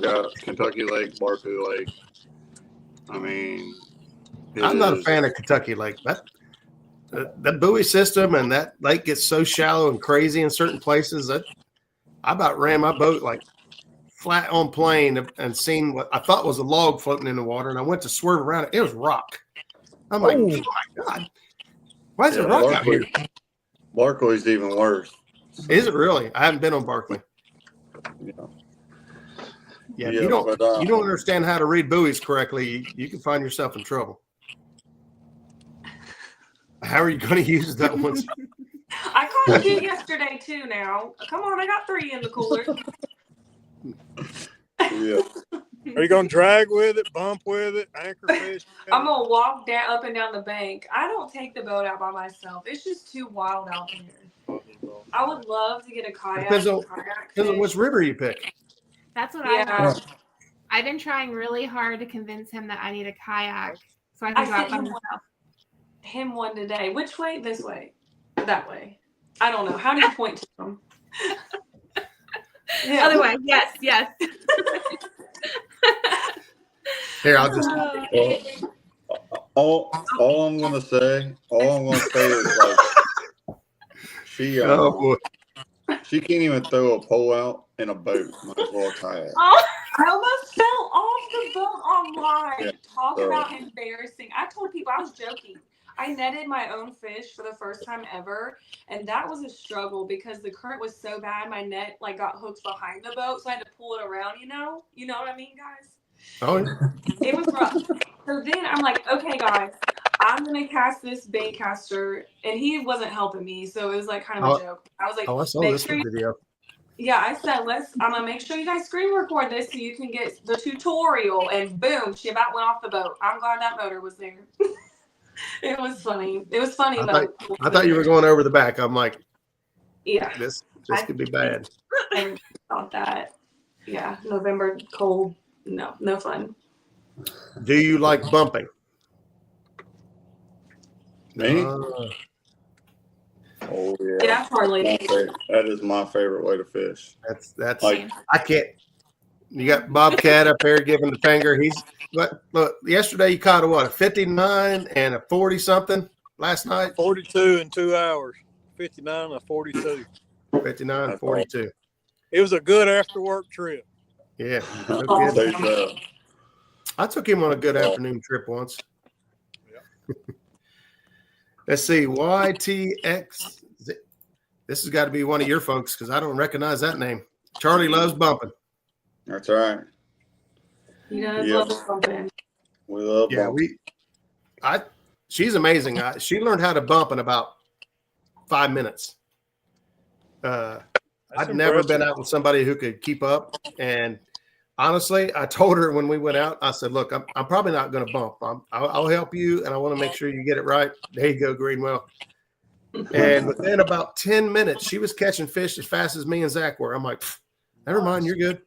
[SPEAKER 4] got Kentucky Lake, Barcoo Lake. I mean,
[SPEAKER 2] I'm not a fan of Kentucky Lake. That buoy system and that lake gets so shallow and crazy in certain places that I about ran my boat like flat on plane and seen what I thought was a log floating in the water, and I went to swerve around it. It was rock. I'm like, oh my God, why is it rock out here?
[SPEAKER 4] Barkley's even worse.
[SPEAKER 2] Is it really? I haven't been on Barkley. Yeah, if you don't understand how to read buoys correctly, you can find yourself in trouble. How are you going to use that one?
[SPEAKER 3] I caught 2 yesterday too. Now, come on, I got 3 in the cooler.
[SPEAKER 4] Yeah.
[SPEAKER 5] Are you gonna drag with it, bump with it, anchor fish?
[SPEAKER 3] I'm gonna walk down up and down the bank. I don't take the boat out by myself. It's just too wild out there. I would love to get a kayak.
[SPEAKER 2] Depends on which river you pick.
[SPEAKER 6] That's what I want. I've been trying really hard to convince him that I need a kayak so I can go out by myself.
[SPEAKER 3] Him one today. Which way? This way? That way? I don't know. How do you point to him?
[SPEAKER 6] Yeah. Other way. Yes.
[SPEAKER 2] Here, I'll just.
[SPEAKER 4] All I'm gonna say is like she can't even throw a pole out in a boat. Might as well kayak.
[SPEAKER 3] Oh, I almost fell off the boat online. Yeah, Talk about embarrassing. I told people I was joking. I netted my own fish for the first time ever, and that was a struggle because the current was so bad. My net like got hooked behind the boat, so I had to pull it around. You know what I mean, guys?
[SPEAKER 2] Oh, yeah.
[SPEAKER 3] It was rough. So then I'm like, okay, guys, I'm gonna cast this bait caster, and he wasn't helping me, so it was like kind of a joke. I was like,
[SPEAKER 2] I saw this video.
[SPEAKER 3] Yeah, I said, I'm gonna make sure you guys screen record this so you can get the tutorial. And boom, she about went off the boat. I'm glad that motor was there. It was funny. It was funny though.
[SPEAKER 2] I thought you were going over the back. I'm like,
[SPEAKER 3] yeah,
[SPEAKER 2] this could be bad.
[SPEAKER 3] I thought that. Yeah, November cold. No fun.
[SPEAKER 2] Do you like bumping?
[SPEAKER 4] Me? Oh yeah.
[SPEAKER 3] Yeah, Harley.
[SPEAKER 4] That is my favorite way to fish.
[SPEAKER 2] That's like I can't. You got Bobcat up there giving the finger. Look. Yesterday you caught a 59 and a 40 something. Last night
[SPEAKER 5] 42 in 2 hours. 59 and a 42.
[SPEAKER 2] 59 and 42.
[SPEAKER 5] It was a good after work trip.
[SPEAKER 2] Yeah. I took him on a good afternoon trip once. Yeah. Let's see. YTX. This has got to be one of your folks because I don't recognize that name. Charlie loves bumping.
[SPEAKER 4] That's right.
[SPEAKER 3] He does love bumping.
[SPEAKER 4] We love bumping.
[SPEAKER 2] She's amazing. She learned how to bump in about 5 minutes. I'd never been out with somebody who could keep up. And honestly, I told her when we went out, I said, look, I'm probably not going to bump. I'll help you, and I want to make sure you get it right. There you go, Greenwell. And within about 10 minutes, she was catching fish as fast as me and Zach were. I'm like, never mind, you're good.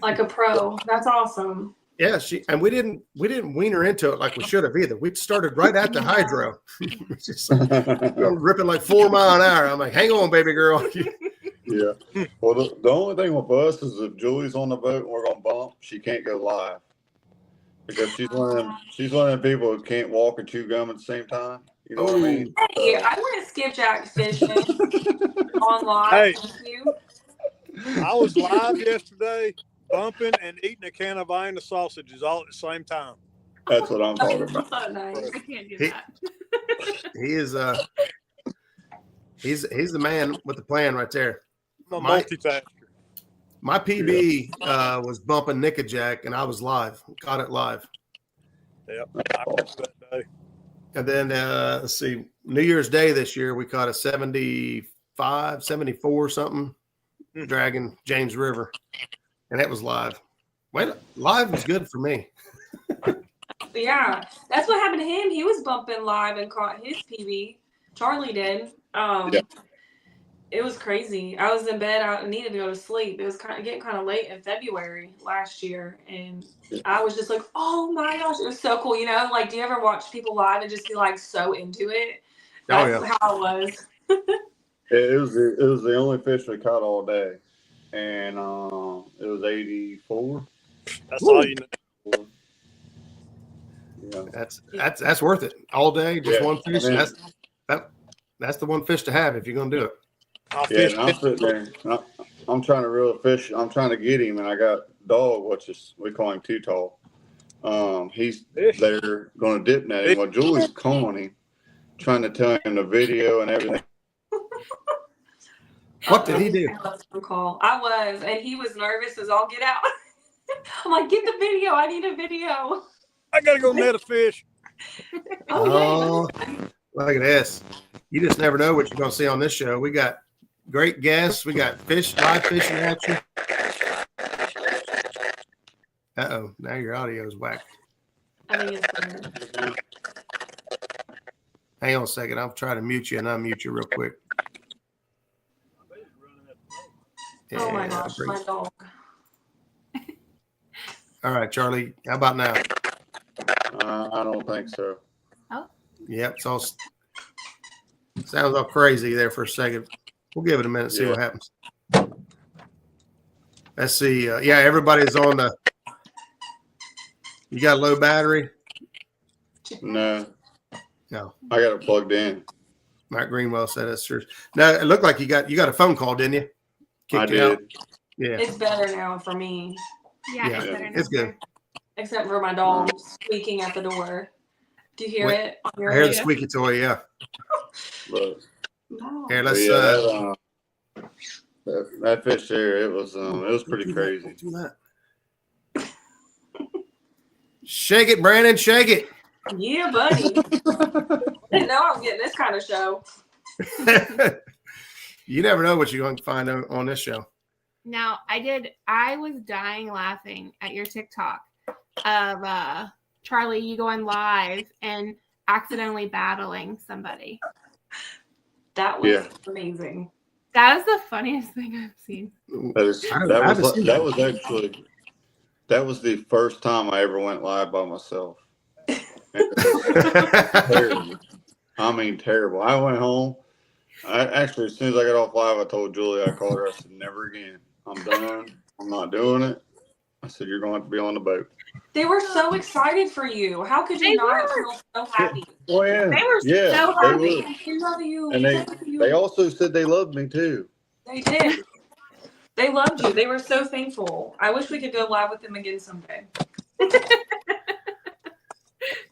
[SPEAKER 3] Like a pro. That's awesome.
[SPEAKER 2] Yeah, we didn't wean her into it like we should have either. We started right at the hydro. Just ripping like 4 miles an hour. I'm like, hang on, baby girl.
[SPEAKER 4] Yeah. Well, the only thing with us is if Julie's on the boat and we're gonna bump, she can't go live because she's one of the people who can't walk and chew gum at the same time. You know what I mean?
[SPEAKER 3] Yeah, I went skipjack fishing on live.
[SPEAKER 5] Hey, I was live yesterday, bumping and eating a can of Vienna sausages all at the same time.
[SPEAKER 4] That's what I'm talking about.
[SPEAKER 3] Oh, nice.
[SPEAKER 6] I can't do that.
[SPEAKER 2] He is he's the man with the plan right there.
[SPEAKER 5] I'm a multitasker.
[SPEAKER 2] My PB was bumping Nickajack, and I was live. Caught it live.
[SPEAKER 5] Yep, I remember that day.
[SPEAKER 2] And then let's see, New Year's Day this year we caught a 75, 74 something dragging James River, and it was live. Live was good for me.
[SPEAKER 3] Yeah, that's what happened to him. He was bumping live and caught his PB. Charlie did. It was crazy. I was in bed. I needed to go to sleep. It was getting kind of late in February last year, and I was just like, "Oh my gosh, it was so cool!" You know, like, do you ever watch people live and just be like so into it? That's how it was.
[SPEAKER 4] It was the only fish we caught all day, and it was 84.
[SPEAKER 5] That's all you know.
[SPEAKER 4] Yeah.
[SPEAKER 2] That's worth it all day. Just one fish. That's the one fish to have if you're gonna do it.
[SPEAKER 4] Yeah, and I'm sitting there. I'm trying to reel a fish. I'm trying to get him, and I got dog, which is we call him too tall. He's there going to dip net him. Well, Julie's calling him, trying to tell him the video and everything.
[SPEAKER 2] What did he do?
[SPEAKER 3] I was, and he was nervous as all get out. I'm like, get the video. I need a video.
[SPEAKER 5] I gotta go net a fish.
[SPEAKER 2] Oh, look at this. You just never know what you're going to see on this show. We got great guests. We got live fishing action. Uh-oh, now your audio is whacked.
[SPEAKER 3] I think it's better.
[SPEAKER 2] Hang on a second. I'll try to mute you and unmute you real quick.
[SPEAKER 3] Oh my gosh, my dog.
[SPEAKER 2] All right, Charlie. How about now?
[SPEAKER 4] I don't think so.
[SPEAKER 6] Oh.
[SPEAKER 2] Yep. It's all sounds all crazy there for a second. We'll give it a minute, see what happens. Let's see. Yeah, everybody's on the. You got a low battery?
[SPEAKER 4] No.
[SPEAKER 2] No.
[SPEAKER 4] I got it plugged in.
[SPEAKER 2] Mike Greenwell said that's true. No, it looked like you got a phone call, didn't you?
[SPEAKER 4] I did.
[SPEAKER 2] Yeah.
[SPEAKER 3] It's better now for me.
[SPEAKER 6] Yeah,
[SPEAKER 2] Yeah,
[SPEAKER 6] it's better now.
[SPEAKER 2] it's good.
[SPEAKER 3] Except for my dog squeaking at the door. Do you hear it? On your
[SPEAKER 2] I hear the
[SPEAKER 3] radio?
[SPEAKER 2] squeaky toy. Yeah.
[SPEAKER 4] But,
[SPEAKER 3] No.
[SPEAKER 2] Here, let's.
[SPEAKER 4] that fish there, it was pretty crazy.
[SPEAKER 2] Do that. Shake it, Brandon. Shake it.
[SPEAKER 3] Yeah, buddy. Didn't know I was getting this kind of show.
[SPEAKER 2] You never know what you're going to find on this show.
[SPEAKER 6] Now, I was dying laughing at your TikTok of Charlie, you going live and accidentally battling somebody.
[SPEAKER 3] That was amazing.
[SPEAKER 6] That was the funniest thing I've seen.
[SPEAKER 4] That was the first time I ever went live by myself. Terrible. I mean, terrible. I went home. As soon as I got off live, I told Julie, I called her, I said, never again. I'm done. I'm not doing it. I said, you're going to have to be on the boat.
[SPEAKER 3] They were so excited for you. How could you not feel so happy?
[SPEAKER 4] Oh, yeah.
[SPEAKER 6] They were so happy.
[SPEAKER 3] They love you.
[SPEAKER 4] And they also said they loved me, too.
[SPEAKER 3] They did. They loved you. They were so thankful. I wish we could go live with them again someday.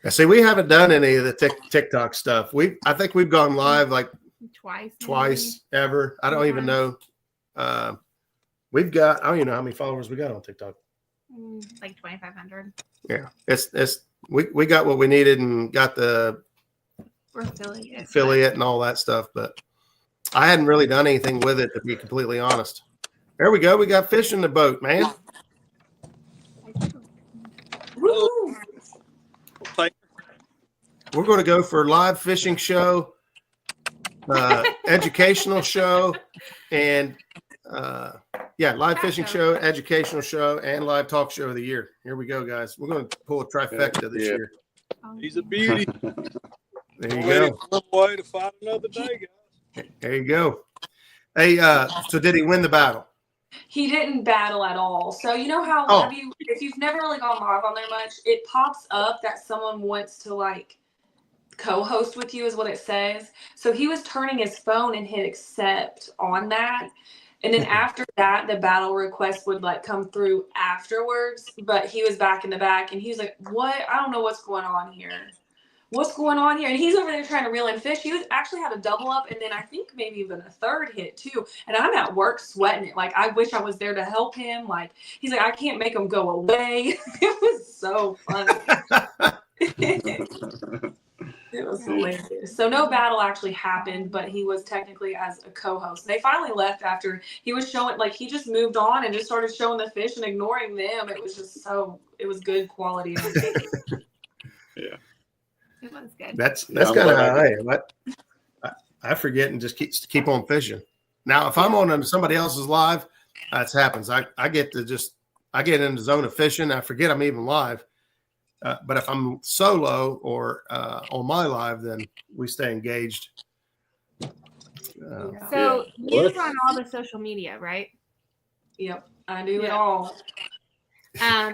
[SPEAKER 2] See, we haven't done any of the TikTok stuff. I think we've gone live like twice ever. I don't even know. We've got, I don't even know how many followers we got on TikTok.
[SPEAKER 6] Like 2,500.
[SPEAKER 2] Yeah, we got what we needed and got the affiliate and all that stuff, but I hadn't really done anything with it, to be completely honest. There we go. We got fish in the boat, man.
[SPEAKER 3] Woo!
[SPEAKER 2] We're going to go for live fishing show, educational show, and live fishing show, educational show, and live talk show of the year. Here we go, guys. We're going to pull a trifecta this year.
[SPEAKER 5] He's a beauty.
[SPEAKER 2] There you go.
[SPEAKER 5] One way to fight another day, guys.
[SPEAKER 2] There you go. Hey, so did he win the battle?
[SPEAKER 3] He didn't battle at all. So you know how if you've never really gone live on there much, it pops up that someone wants to like co-host with you is what it says. So he was turning his phone and hit accept on that. And then after that, the battle request would like come through afterwards, but he was back in the back and he was like, what? I don't know what's going on here. What's going on here? And he's over there trying to reel in fish. He was actually had a double up and then I think maybe even a third hit too. And I'm at work sweating it. Like, I wish I was there to help him. Like, he's like, I can't make him go away. It was so funny. It was hilarious. So no battle actually happened, but he was technically as a co-host. They finally left after he was showing, like he just moved on and just started showing the fish and ignoring them. It was just it was good quality.
[SPEAKER 4] Yeah.
[SPEAKER 6] It was good.
[SPEAKER 2] That's kind of how I am. I forget and just keep on fishing. Now, if I'm on somebody else's live, that happens. I get in the zone of fishing. I forget I'm even live. But if I'm solo or on my live, then we stay engaged.
[SPEAKER 6] So you run all the social media, right?
[SPEAKER 3] Yep, I do it all.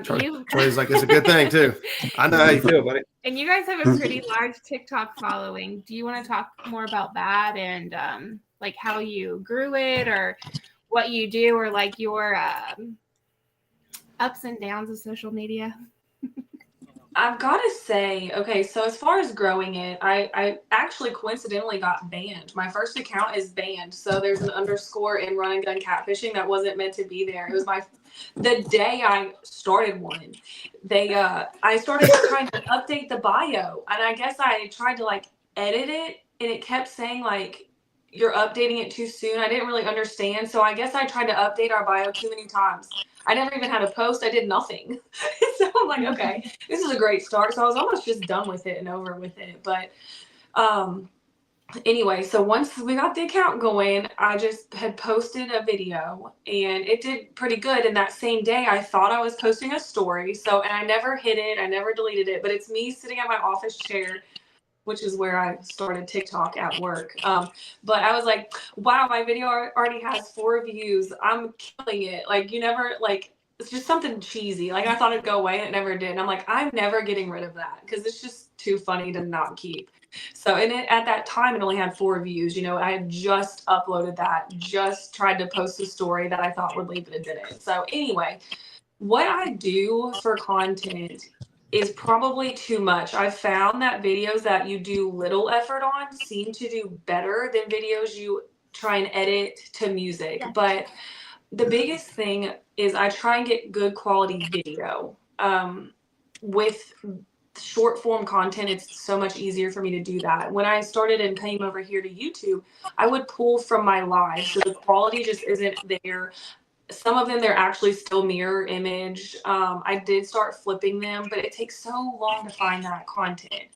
[SPEAKER 2] Troy's like, it's a good thing too. I know how you feel, buddy.
[SPEAKER 6] And you guys have a pretty large TikTok following. Do you want to talk more about that and like how you grew it or what you do or like your ups and downs of social media?
[SPEAKER 3] I've got to say, okay, so as far as growing it, I actually coincidentally got banned. My first account is banned. So there's an underscore in run and gun catfishing that wasn't meant to be there. It was the day I started one. I started trying to update the bio, and I guess I tried to like edit it, and it kept saying like, you're updating it too soon. I didn't really understand. So I guess I tried to update our bio too many times. I never even had a post. I did nothing. So I'm like, okay, this is a great start. So I was almost just done with it and over with it. But anyway, so once we got the account going, I just had posted a video and it did pretty good. And that same day, I thought I was posting a story. And I never hid it. I never deleted it. But it's me sitting at my office chair, which is where I started TikTok at work. But I was like, wow, my video already has 4 views. I'm killing it. Like, you never, like, it's just something cheesy. Like, I thought it'd go away and it never did. And I'm like, I'm never getting rid of that because it's just too funny to not keep. So, at that time, it only had 4 views. You know, I had just uploaded that, just tried to post a story that I thought would leave, but it didn't. So, anyway, what I do for content is probably too much. I've found that videos that you do little effort on seem to do better than videos you try and edit to music. Yeah. But the biggest thing is I try and get good quality video. With short form content, it's so much easier for me to do that. When I started and came over here to YouTube, I would pull from my live, so the quality just isn't there. Some of them, they're actually still mirror image. I did start flipping them, but it takes so long to find that content.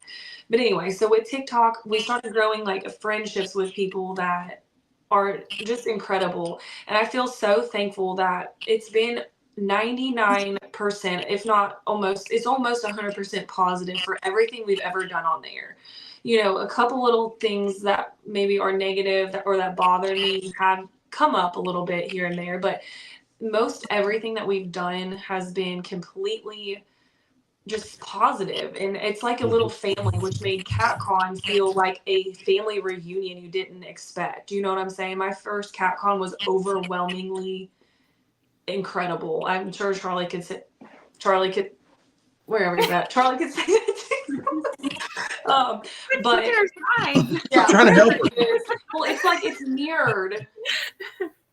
[SPEAKER 3] But anyway, so with TikTok, we started growing like friendships with people that are just incredible. And I feel so thankful that it's been 99%, if not almost, it's almost 100% positive for everything we've ever done on there. You know, a couple little things that maybe are negative or that bother me have come up a little bit here and there, but most everything that we've done has been completely just positive. And it's like a little family, which made CatCon feel like a family reunion you didn't expect. You know what I'm saying? My first CatCon was overwhelmingly incredible. I'm sure Charlie could, wherever he's at, Charlie could say that too. But
[SPEAKER 2] yeah, I'm trying to help her.
[SPEAKER 3] Well, it's like it's mirrored.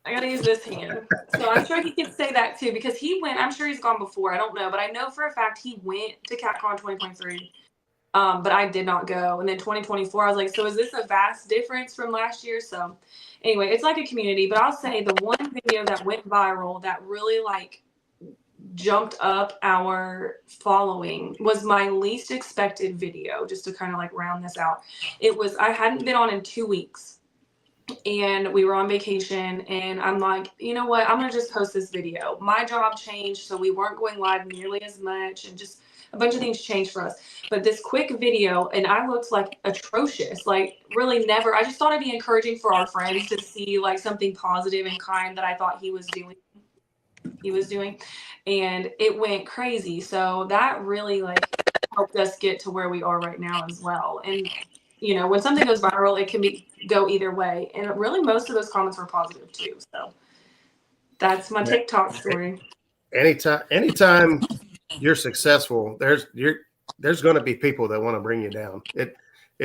[SPEAKER 3] I gotta use this hand. So I'm sure he can say that too, because he went, I'm sure he's gone before, I don't know, but I know for a fact he went to CatCon 2023. But I did not go. And then 2024, I was like, so is this a vast difference from last year? So anyway, it's like a community, but I'll say the one video that went viral that really like jumped up our following was my least expected video, just to kind of like round this out. It was, I hadn't been on in 2 weeks and we were on vacation and I'm like, you know what, I'm gonna just post this video. My job changed, so we weren't going live nearly as much and just a bunch of things changed for us. But this quick video, and I looked like atrocious, like really never. I just thought it'd be encouraging for our friends to see like something positive and kind that I thought he was doing, and it went crazy. So that really like helped us get to where we are right now as well. And you know, when something goes viral, it can go either way. And really most of those comments were positive too. So that's my TikTok story.
[SPEAKER 2] Anytime you're successful, there's going to be people that want to bring you down. It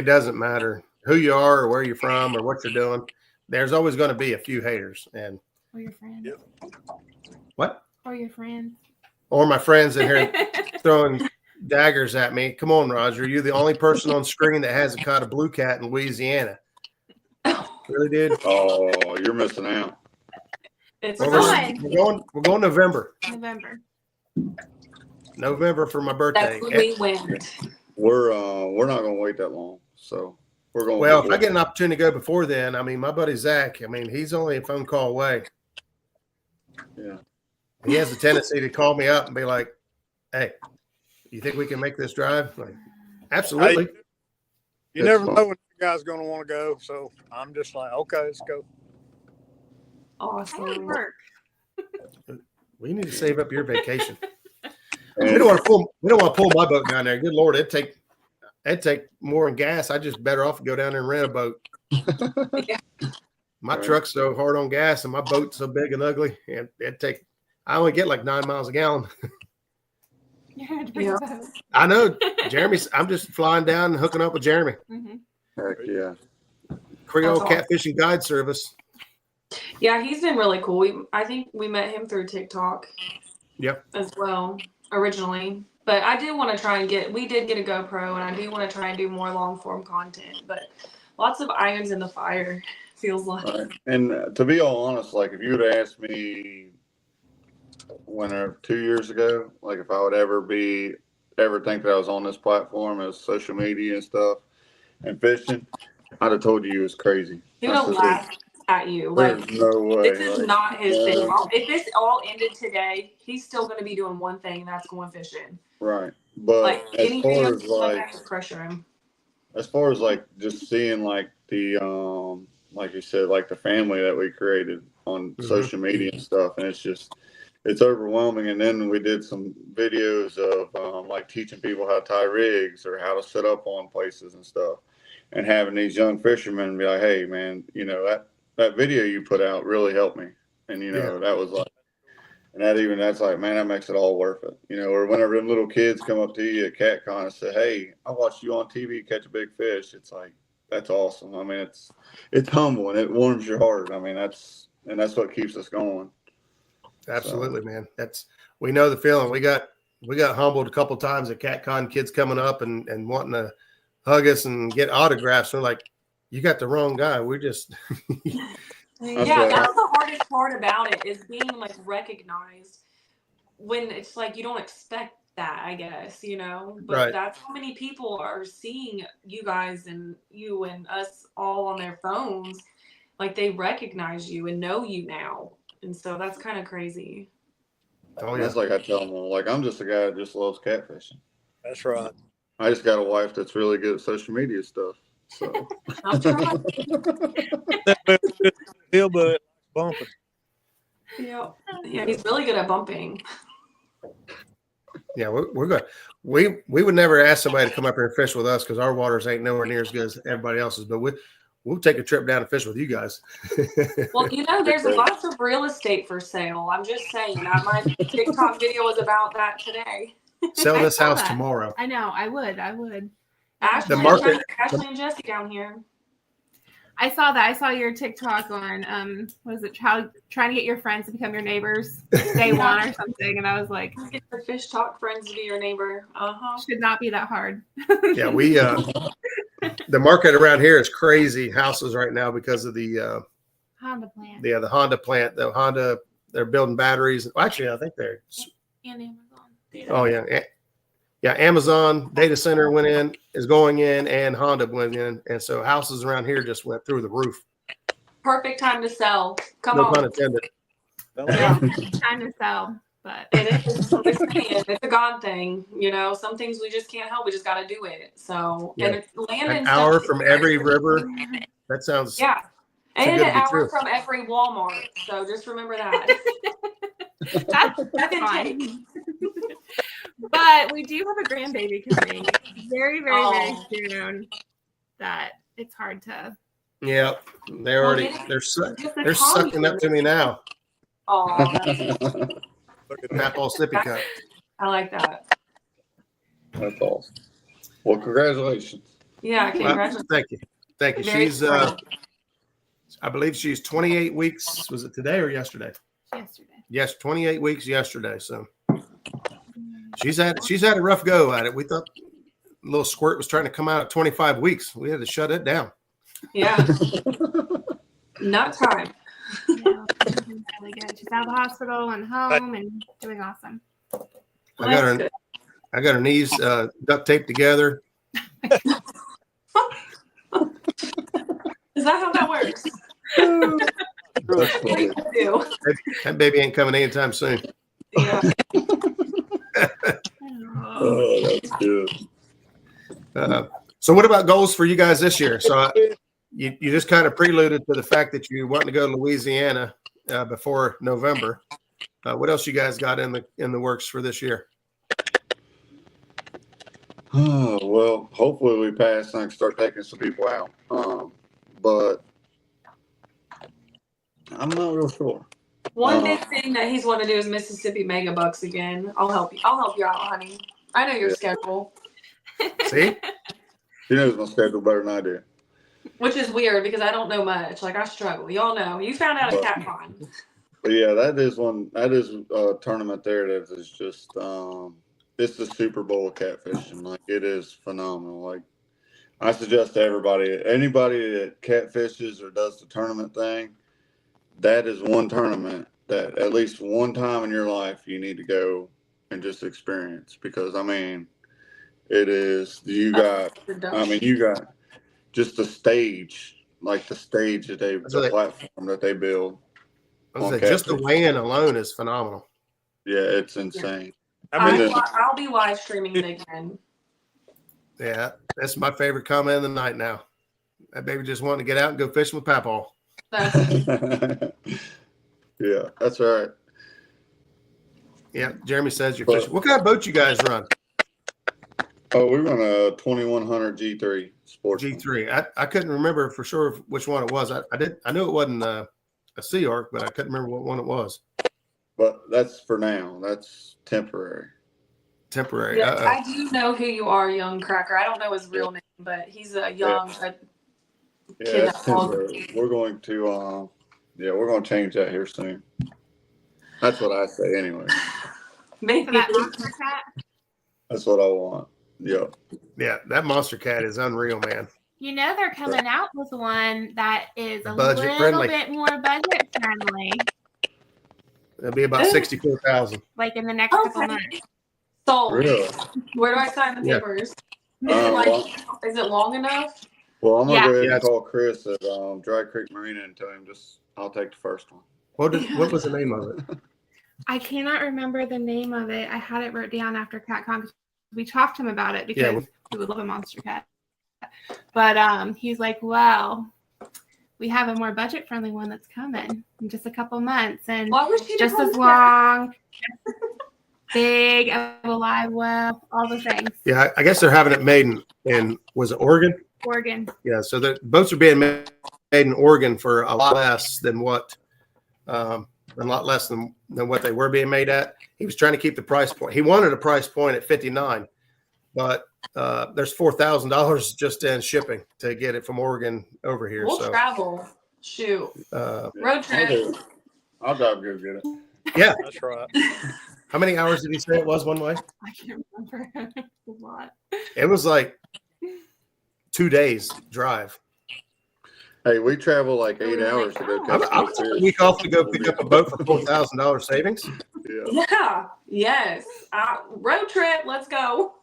[SPEAKER 2] doesn't matter who you are or where you're from or what you're doing. There's always going to be a few haters. And
[SPEAKER 6] or your friends.
[SPEAKER 2] What?
[SPEAKER 6] Or your friends.
[SPEAKER 2] Or my friends in here throwing daggers at me. Come on, Roger. You're the only person on screen that hasn't caught a blue cat in Louisiana. Really, dude?
[SPEAKER 4] Oh, you're missing out.
[SPEAKER 3] It's
[SPEAKER 2] we're going November for my birthday.
[SPEAKER 3] That's when we went.
[SPEAKER 4] We're not going to wait that long, so we're going.
[SPEAKER 2] Well, if I get an opportunity to go before then, I mean, my buddy Zach, I mean, he's only a phone call away.
[SPEAKER 4] Yeah,
[SPEAKER 2] he has a tendency to call me up and be like, "Hey, you think we can make this drive?" Like, absolutely.
[SPEAKER 5] Hey, you never know when the guy's going to want to go, so I'm just like, okay, let's go.
[SPEAKER 3] Awesome.
[SPEAKER 6] Work.
[SPEAKER 2] We need to save up your vacation. We don't want to pull my boat down there. Good Lord, it'd take more than gas. I just better off go down there and rent a boat.
[SPEAKER 3] Yeah.
[SPEAKER 2] My
[SPEAKER 4] Right.
[SPEAKER 2] truck's so hard on gas and my boat's so big and ugly, and I only get like 9 miles a gallon.
[SPEAKER 3] Yeah.
[SPEAKER 2] I know, I'm just flying down and hooking up with Jeremy.
[SPEAKER 6] Mm-hmm.
[SPEAKER 4] Heck yeah.
[SPEAKER 2] Creole
[SPEAKER 3] That's
[SPEAKER 2] Catfishing Guide Service.
[SPEAKER 3] Yeah, he's been really cool. I think we met him through TikTok.
[SPEAKER 2] Yep.
[SPEAKER 3] As well, originally. But I do want to try and we did get a GoPro, and I do want to try and do more long form content. But lots of irons in the fire, feels like.
[SPEAKER 4] Right. And to be all honest, like if you would have asked me 2 years ago, like if I would ever think that I was on this platform as social media and stuff and fishing, I'd have told you it was crazy.
[SPEAKER 3] He would have laughed at you.
[SPEAKER 4] There's
[SPEAKER 3] Like,
[SPEAKER 4] no way.
[SPEAKER 3] this is
[SPEAKER 4] like,
[SPEAKER 3] not his thing. If this all ended today, he's still going to be doing one thing, and that's going fishing.
[SPEAKER 4] Right. But
[SPEAKER 3] Like,
[SPEAKER 4] as
[SPEAKER 3] any
[SPEAKER 4] far
[SPEAKER 3] video
[SPEAKER 4] as like
[SPEAKER 3] that would pressure him.
[SPEAKER 4] as far as like just seeing like the like you said, like the family that we created on social media and stuff, and it's overwhelming. And then we did some videos of like teaching people how to tie rigs or how to set up on places and stuff, and having these young fishermen be like, hey man, that video you put out really helped me. And that was like, and that's like, man, that makes it all worth it. Or whenever them little kids come up to you at CatCon and say, hey, I watched you on TV catch a big fish. It's like, that's awesome. I mean, it's humble and it warms your heart. I mean, that's what keeps us going.
[SPEAKER 2] Absolutely, man. We know the feeling. We got humbled a couple times at CatCon, kids coming up and wanting to hug us and get autographs. We're like, you got the wrong guy. We're just
[SPEAKER 3] Yeah, that's the hardest part about it, is being like recognized when it's like you don't expect that, I guess, but
[SPEAKER 2] Right.
[SPEAKER 3] That's how many people are seeing you guys and you and us all on their phones. Like, they recognize you and know you now. And so that's kind of crazy.
[SPEAKER 2] Oh, yeah.
[SPEAKER 4] That's like I tell them, like, I'm just a guy that just loves catfishing.
[SPEAKER 5] That's right.
[SPEAKER 4] I just got a wife that's really good at social media stuff. So
[SPEAKER 3] That's right.
[SPEAKER 5] Still, but bumping.
[SPEAKER 3] Yeah, he's really good at bumping.
[SPEAKER 2] Yeah, we're good. We would never ask somebody to come up here and fish with us because our waters ain't nowhere near as good as everybody else's. But we'll take a trip down and fish with you guys.
[SPEAKER 3] Well, there's lots of real estate for sale. I'm just saying. My TikTok video was about that today.
[SPEAKER 2] Sell
[SPEAKER 6] I
[SPEAKER 2] this
[SPEAKER 6] saw
[SPEAKER 2] house
[SPEAKER 6] that.
[SPEAKER 2] tomorrow.
[SPEAKER 6] I know. I would.
[SPEAKER 3] Ashley,
[SPEAKER 2] The market-
[SPEAKER 3] Ashley and Jesse down here.
[SPEAKER 6] I saw that. I saw your TikTok on what is it? Trying to get your friends to become your neighbors day one or something. And I was like,
[SPEAKER 3] Get the fish talk friends to be your neighbor.
[SPEAKER 6] should not be that hard.
[SPEAKER 2] Yeah, the market around here is crazy houses right now because of the
[SPEAKER 6] Honda plant.
[SPEAKER 2] the Honda plant. The Honda, they're building batteries. Well, actually, I think they're.
[SPEAKER 6] And Amazon.
[SPEAKER 2] Oh yeah, yeah. Amazon data center is going in, and Honda went in, and so houses around here just went through the roof.
[SPEAKER 3] Perfect time to sell. Come
[SPEAKER 2] No
[SPEAKER 3] on.
[SPEAKER 2] pun intended.
[SPEAKER 6] Yeah, time to sell, but
[SPEAKER 3] It is. It's a God thing, Some things we just can't help. We just got to do it. So,
[SPEAKER 2] Yeah.
[SPEAKER 3] and it's land
[SPEAKER 2] An
[SPEAKER 3] and
[SPEAKER 2] hour
[SPEAKER 3] stuff.
[SPEAKER 2] from every river. That sounds.
[SPEAKER 3] Yeah,
[SPEAKER 2] too
[SPEAKER 3] and
[SPEAKER 2] good
[SPEAKER 3] an
[SPEAKER 2] to be
[SPEAKER 3] hour
[SPEAKER 2] true.
[SPEAKER 3] from every Walmart. So just remember that.
[SPEAKER 6] that's fine. But we do have a grandbaby coming very, very, very soon. That it's hard to.
[SPEAKER 2] Yeah, they're sucking up to me now.
[SPEAKER 3] Oh,
[SPEAKER 2] Apple sippy cup.
[SPEAKER 3] I like that.
[SPEAKER 4] That's awesome. Well, congratulations.
[SPEAKER 3] Yeah, congratulations.
[SPEAKER 2] Thank you.
[SPEAKER 3] Very
[SPEAKER 2] She's
[SPEAKER 3] proud.
[SPEAKER 2] I believe she's 28 weeks. Was it today or yesterday?
[SPEAKER 6] Yesterday.
[SPEAKER 2] Yes, 28 weeks yesterday. So she's had a rough go at it. We thought little squirt was trying to come out at 25 weeks. We had to shut it down.
[SPEAKER 3] Yeah. Not time.
[SPEAKER 6] Yeah, she's really good. She's out of the hospital and home and doing awesome.
[SPEAKER 2] I got her knees duct taped together.
[SPEAKER 3] Is that how that works?
[SPEAKER 4] That's funny.
[SPEAKER 3] Do.
[SPEAKER 2] That baby ain't coming anytime soon.
[SPEAKER 3] Yeah.
[SPEAKER 4] Oh, that's good.
[SPEAKER 2] So what about goals for you guys this year? So you just kind of preluded to the fact that you want to go to Louisiana before November. What else you guys got in the works for this year?
[SPEAKER 4] Oh, well, hopefully we pass and I can start taking some people out. But I'm not real sure.
[SPEAKER 3] One big thing that he's want to do is Mississippi Mega Bucks again. I'll help you. I'll help you out, honey. I know your schedule.
[SPEAKER 2] See?
[SPEAKER 4] He knows my schedule better than I do.
[SPEAKER 3] Which is weird because I don't know much. Like I struggle. Y'all know. You found out at CatCon.
[SPEAKER 4] But yeah, that is a tournament there that is just it's the Super Bowl of catfishing. Like it is phenomenal. Like I suggest to anybody that catfishes or does the tournament thing, that is one tournament that at least one time in your life you need to go and just experience, because I mean it is you got just the stage, like the platform that they build.
[SPEAKER 2] Just the weigh-in alone is phenomenal.
[SPEAKER 4] Yeah, it's insane.
[SPEAKER 3] I'll be live streaming it again.
[SPEAKER 2] Yeah, that's my favorite comment of the night now. That baby just wanting to get out and go fishing with Papaw.
[SPEAKER 4] Yeah, that's right.
[SPEAKER 2] Yeah, Jeremy says you're fishing. What kind of boat you guys run?
[SPEAKER 4] Oh, we run a 2100 G3 sports.
[SPEAKER 2] G3. I couldn't remember for sure which one it was. I knew it wasn't a Sea Arc, but I couldn't remember what one it was.
[SPEAKER 4] But that's for now. That's temporary.
[SPEAKER 3] Yeah, I do know who you are, young cracker. I don't know his real name, but he's a young kid.
[SPEAKER 4] That's temporary. We're going to change that here soon. That's what I say anyway.
[SPEAKER 3] Maybe
[SPEAKER 6] that Monster Cat.
[SPEAKER 4] That's what I want. Yep.
[SPEAKER 2] Yeah, that Monster Cat is unreal, man.
[SPEAKER 6] You know they're coming out with one that is a
[SPEAKER 2] Budget
[SPEAKER 6] little
[SPEAKER 2] friendly.
[SPEAKER 6] bit more budget friendly.
[SPEAKER 2] It'll be about $64,000.
[SPEAKER 6] Like in the next couple months.
[SPEAKER 3] Sold.
[SPEAKER 4] Really?
[SPEAKER 3] Where do I sign the papers? Is it long enough?
[SPEAKER 4] Well, I'm gonna go ahead and call Chris at Dry Creek Marina and tell him I'll take the first one.
[SPEAKER 2] What was the name of it?
[SPEAKER 6] I cannot remember the name of it. I had it wrote down after CatCon. We talked to him about it because we would love a Monster Cat. But he's like, well, we have a more budget friendly one that's coming in just a couple months, and just as long, big, of a live well, all the things.
[SPEAKER 2] Yeah, I guess they're having it made in was it Oregon?
[SPEAKER 6] Oregon.
[SPEAKER 2] Yeah, so the boats are being made in Oregon for a lot less than what they were being made at. He was trying to keep the price point. He wanted a price point at $59, but there's $4,000 just in shipping to get it from Oregon over here.
[SPEAKER 3] We'll travel. Shoot. Road trip.
[SPEAKER 4] I'll drive go get it.
[SPEAKER 2] Yeah.
[SPEAKER 5] That's right.
[SPEAKER 2] How many hours did he say it was one way?
[SPEAKER 6] I can't remember. A lot.
[SPEAKER 2] It was like 2 days drive.
[SPEAKER 4] Hey, we travel like 8 hours to go catch
[SPEAKER 2] I'm a week off to go pick up a boat for $4,000 savings.
[SPEAKER 3] Yeah. Yes. Road trip. Let's go.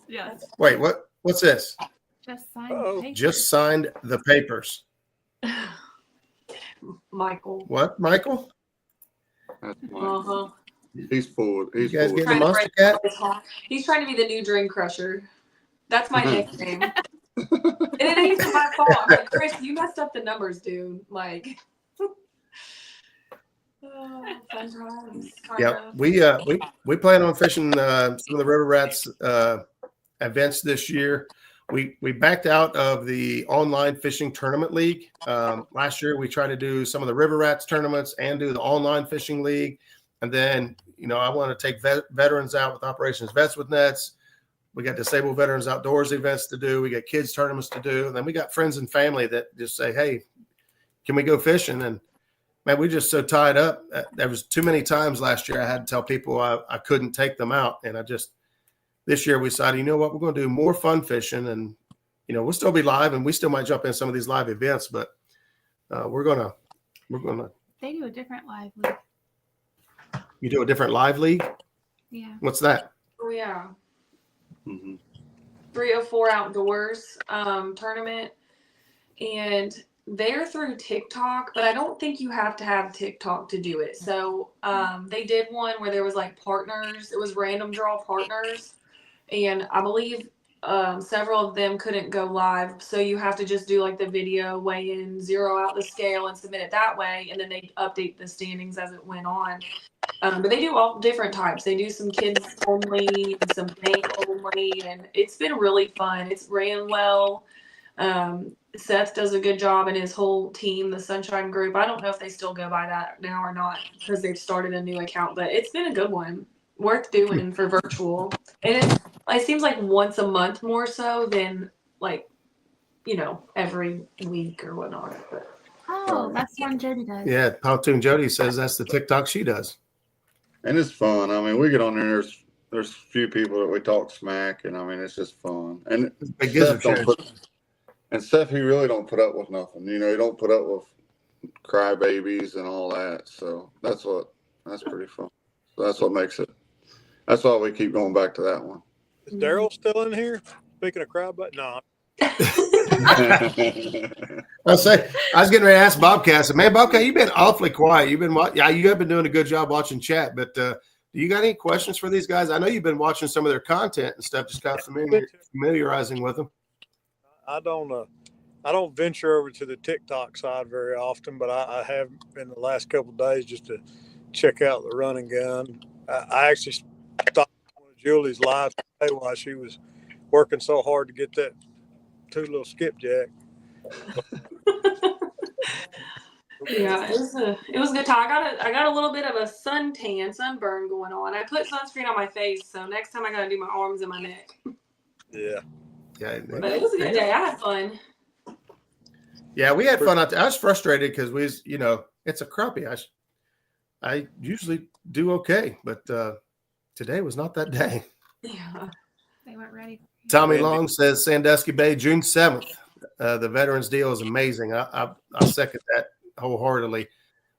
[SPEAKER 6] Yes.
[SPEAKER 2] Wait, what's this?
[SPEAKER 6] Just signed the papers.
[SPEAKER 2] Just signed the papers.
[SPEAKER 3] Michael.
[SPEAKER 2] What, Michael?
[SPEAKER 4] He's full.
[SPEAKER 2] You guys getting a Monster Cat?
[SPEAKER 3] He's trying to be the new Dream Crusher. That's my nickname. And it ain't even my fault. I'm like, Chris, you messed up the numbers, dude. Like, fun times.
[SPEAKER 2] Yeah, we plan on fishing some of the River Rats events this year. We backed out of the online fishing tournament league. Last year, we tried to do some of the River Rats tournaments and do the online fishing league. And then, I want to take veterans out with Operations Vets with Nets. We got disabled veterans outdoors events to do. We got kids tournaments to do. And then we got friends and family that just say, hey, can we go fishing? And man, we just so tied up. There was too many times last year I had to tell people I couldn't take them out. And this year we decided, you know what, we're going to do more fun fishing, and, we'll still be live and we still might jump in some of these live events, but we're going to.
[SPEAKER 6] They do a different live league.
[SPEAKER 2] You do a different live league?
[SPEAKER 6] Yeah.
[SPEAKER 2] What's that?
[SPEAKER 3] Oh, yeah.
[SPEAKER 4] Mm-hmm.
[SPEAKER 3] 304 outdoors tournament, and they're through TikTok, but I don't think you have to have TikTok to do it. So they did one where there was like partners. It was random draw partners, and I believe several of them couldn't go live, so you have to just do like the video, weigh in, zero out the scale, and submit it that way, and then they update the standings as it went on. But they do all different types. They do some kids only, some bank only, and it's been really fun. It's ran well. Seth does a good job, and his whole team, the Sunshine Group. I don't know if they still go by that now or not because they've started a new account, but it's been a good one, worth doing for virtual. And it seems like once a month more so than like, every week or whatnot. But.
[SPEAKER 6] Oh, that's one Jody does.
[SPEAKER 2] Yeah, Pontoon Jody says that's the TikTok she does.
[SPEAKER 4] And it's fun. I mean, we get on there. There's a few people that we talk smack, and I mean, it's just fun. And Seth, he really don't put up with nothing. He don't put up with crybabies and all that. So that's pretty fun. So that's what makes it. That's why we keep going back to that one.
[SPEAKER 5] Is Daryl still in here? Speaking of crybaby, no.
[SPEAKER 2] I was getting ready to ask Bobcat. I said, man, Bobcat, you've been awfully quiet. You have been doing a good job watching chat, but do you got any questions for these guys? I know you've been watching some of their content and stuff, just got familiarizing with them.
[SPEAKER 5] I don't venture over to the TikTok side very often, but I have in the last couple of days just to check out the run and gun. I actually stopped one of Julie's live today while she was working so hard to get that 2 little skipjack.
[SPEAKER 3] Yeah, it was a good time. I got a little bit of a sunburn going on. I put sunscreen on my face, so next time I got to do my arms and my neck.
[SPEAKER 5] Yeah.
[SPEAKER 3] But it was a good day. I had fun.
[SPEAKER 2] Yeah, we had fun out there. I was frustrated because it's a crappie. I usually do okay, but today was not that day.
[SPEAKER 3] Yeah.
[SPEAKER 6] They weren't ready.
[SPEAKER 2] Tommy Long says Sandusky Bay, June 7th. The veterans deal is amazing. I second that wholeheartedly.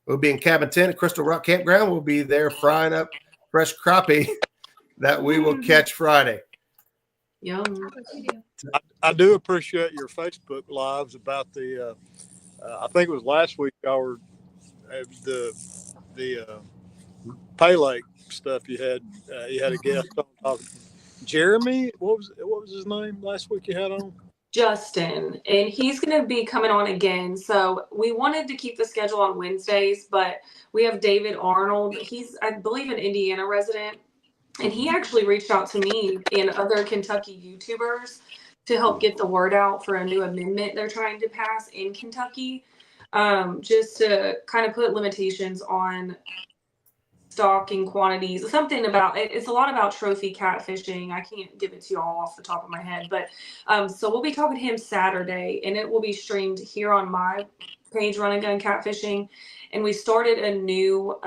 [SPEAKER 2] We'll be in cabin 10 at Crystal Rock Campground. We'll be there frying up fresh crappie that we will catch Friday.
[SPEAKER 3] Yum.
[SPEAKER 5] I do appreciate your Facebook lives about the I think it was last week y'all were the Pay Lake stuff you had a guest on talking. Jeremy, what was his name last week you had on?
[SPEAKER 3] Justin, and he's going to be coming on again. So we wanted to keep the schedule on Wednesdays, but we have David Arnold. He's, I believe, an Indiana resident, and he actually reached out to me and other Kentucky YouTubers to help get the word out for a new amendment they're trying to pass in Kentucky, just to kind of put limitations on stocking quantities, something about it. It's a lot about trophy catfishing. I can't give it to you all off the top of my head, but so we'll be talking to him Saturday, and it will be streamed here on my page, Run and Gun Catfishing. And we started a new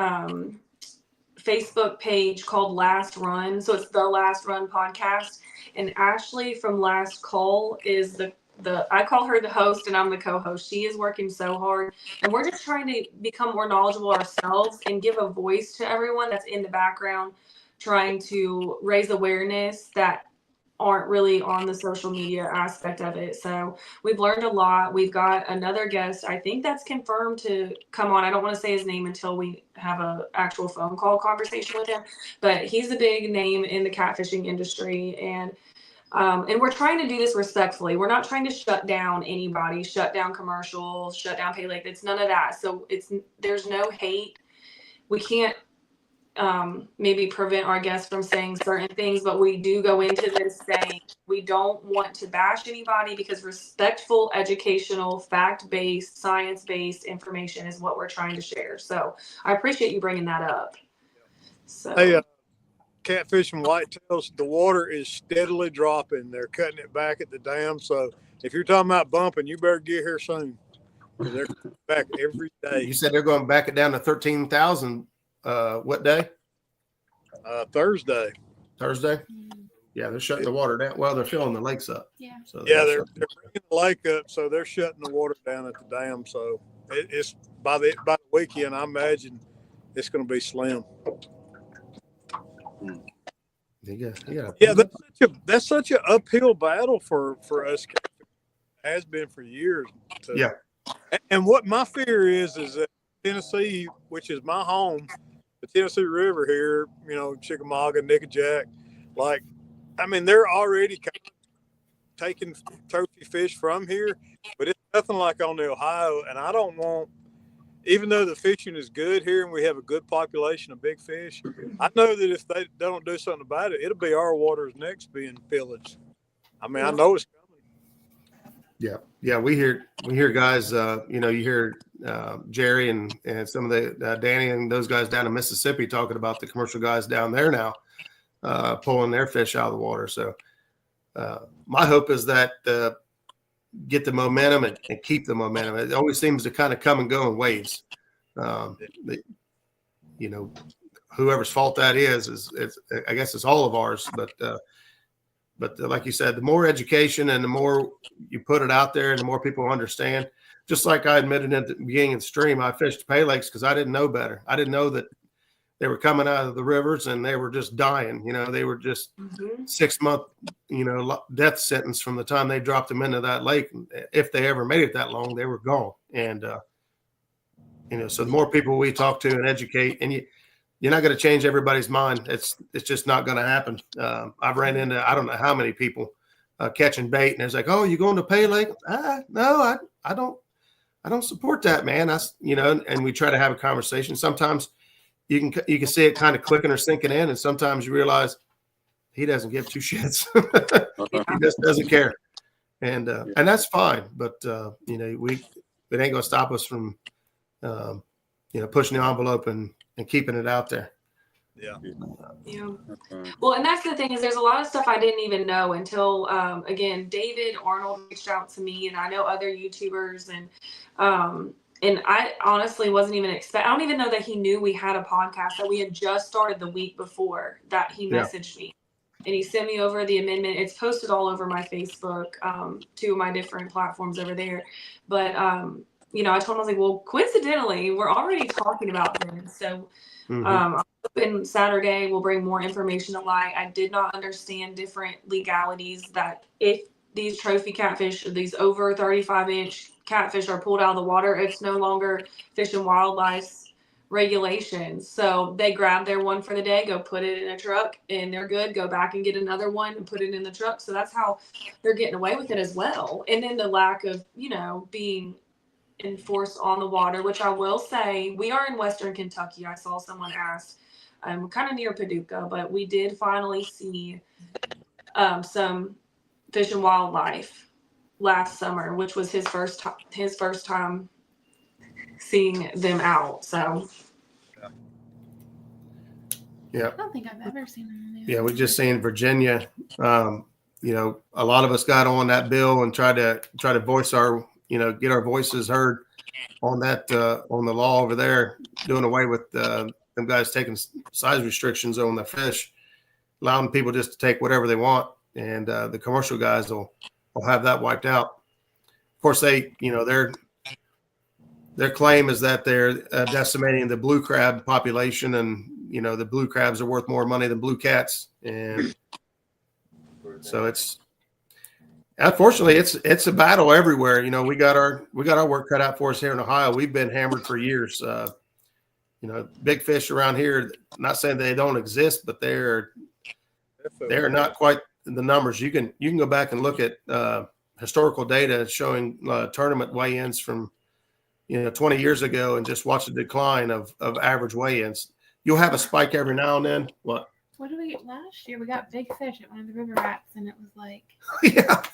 [SPEAKER 3] Facebook page called Last Run, so it's the Last Run podcast. And Ashley from Last Call is the I call her the host, and I'm the co-host. She is working so hard, and we're just trying to become more knowledgeable ourselves and give a voice to everyone that's in the background, trying to raise awareness that aren't really on the social media aspect of it. So we've learned a lot. We've got another guest, I think that's confirmed to come on. I don't want to say his name until we have an actual phone call conversation with him, but he's a big name in the catfishing industry, and we're trying to do this respectfully. We're not trying to shut down anybody, shut down commercials, shut down Pay Lake. It's none of that. So there's no hate. We can't maybe prevent our guests from saying certain things, but we do go into this saying we don't want to bash anybody, because respectful, educational, fact-based, science-based information is what we're trying to share. So I appreciate you bringing that up. So.
[SPEAKER 5] Hey, catfishing whitetails, the water is steadily dropping. They're cutting it back at the dam. So if you're talking about bumping, you better get here soon. They're coming back every day.
[SPEAKER 2] You said they're going back it down to 13,000. What day?
[SPEAKER 5] Thursday.
[SPEAKER 2] Yeah, they're shutting the water down. Well, they're filling the lakes up.
[SPEAKER 6] Yeah.
[SPEAKER 2] So
[SPEAKER 5] they're bringing the lake up, so they're shutting the water down at the dam. So it's by the weekend, I imagine it's going to be slim. Yeah, that's such an uphill battle for us. It has been for years.
[SPEAKER 2] Yeah.
[SPEAKER 5] And what my fear is that Tennessee, which is my home, the Tennessee River here, Chickamauga, Nickajack, they're already kind of taking trophy fish from here, but it's nothing like on the Ohio. And I don't want, even though the fishing is good here and we have a good population of big fish, I know that if they don't do something about it, it'll be our waters next being pillaged. I know it's coming.
[SPEAKER 2] Yeah. We hear guys. You hear Jerry and some of the Danny and those guys down in Mississippi talking about the commercial guys down there now pulling their fish out of the water. So my hope is that get the momentum and keep the momentum. It always seems to kind of come and go in waves. Whoever's fault that is I guess it's all of ours. But like you said, the more education and the more you put it out there and the more people understand, just like I admitted at the beginning of the stream, I fished Pay Lakes because I didn't know better. I didn't know that they were coming out of the rivers and they were just dying. They were just 6-month, death sentence from the time they dropped them into that lake. If they ever made it that long, they were gone. And, so the more people we talk to and educate, and you're not going to change everybody's mind. It's just not going to happen. I've ran into, I don't know how many people catching bait, and it's like, oh, you going to Pay Lake? No, I don't support that, man. And we try to have a conversation. Sometimes you can see it kind of clicking or sinking in, and sometimes you realize he doesn't give two shits. He just doesn't care, and that's fine. But it ain't going to stop us from pushing the envelope and keeping it out there.
[SPEAKER 3] Yeah. Well, and that's the thing is there's a lot of stuff I didn't even know until, again, David Arnold reached out to me, and I know other YouTubers, and I honestly wasn't even I don't even know that he knew we had a podcast that we had just started the week before that he messaged me, and he sent me over the amendment. It's posted all over my Facebook, 2 of my different platforms over there. But, I told him, I was like, well, coincidentally, we're already talking about this. So, and Saturday we'll bring more information to light. I did not understand different legalities that if these trophy catfish, these over 35-inch catfish are pulled out of the water, it's no longer Fish and Wildlife's regulations. So they grab their one for the day, go put it in a truck, and they're good. Go back and get another one and put it in the truck. So that's how they're getting away with it as well. And then the lack of, being enforced on the water, which I will say, we are in Western Kentucky. I saw someone ask, kind of near Paducah, but we did finally see some Fish and Wildlife last summer, which was his first time seeing them out. So
[SPEAKER 2] yeah,
[SPEAKER 6] I don't think I've ever seen them.
[SPEAKER 2] Yeah, we just seen Virginia. A lot of us got on that bill and tried to voice our, get our voices heard on that on the law over there, doing away with them guys taking size restrictions on the fish, allowing people just to take whatever they want, and the commercial guys will have that wiped out. Of course, they their claim is that they're decimating the blue crab population, and the blue crabs are worth more money than blue cats, and so it's. Unfortunately, it's a battle everywhere. We got our work cut out for us here in Ohio. We've been hammered for years. Big fish around here. Not saying they don't exist, but they're not quite the numbers. You can go back and look at historical data showing tournament weigh-ins from 20 years ago, and just watch the decline of average weigh-ins. You'll have a spike every now and then.
[SPEAKER 6] What did we get last year? We got big fish at one of the river rats, and it was like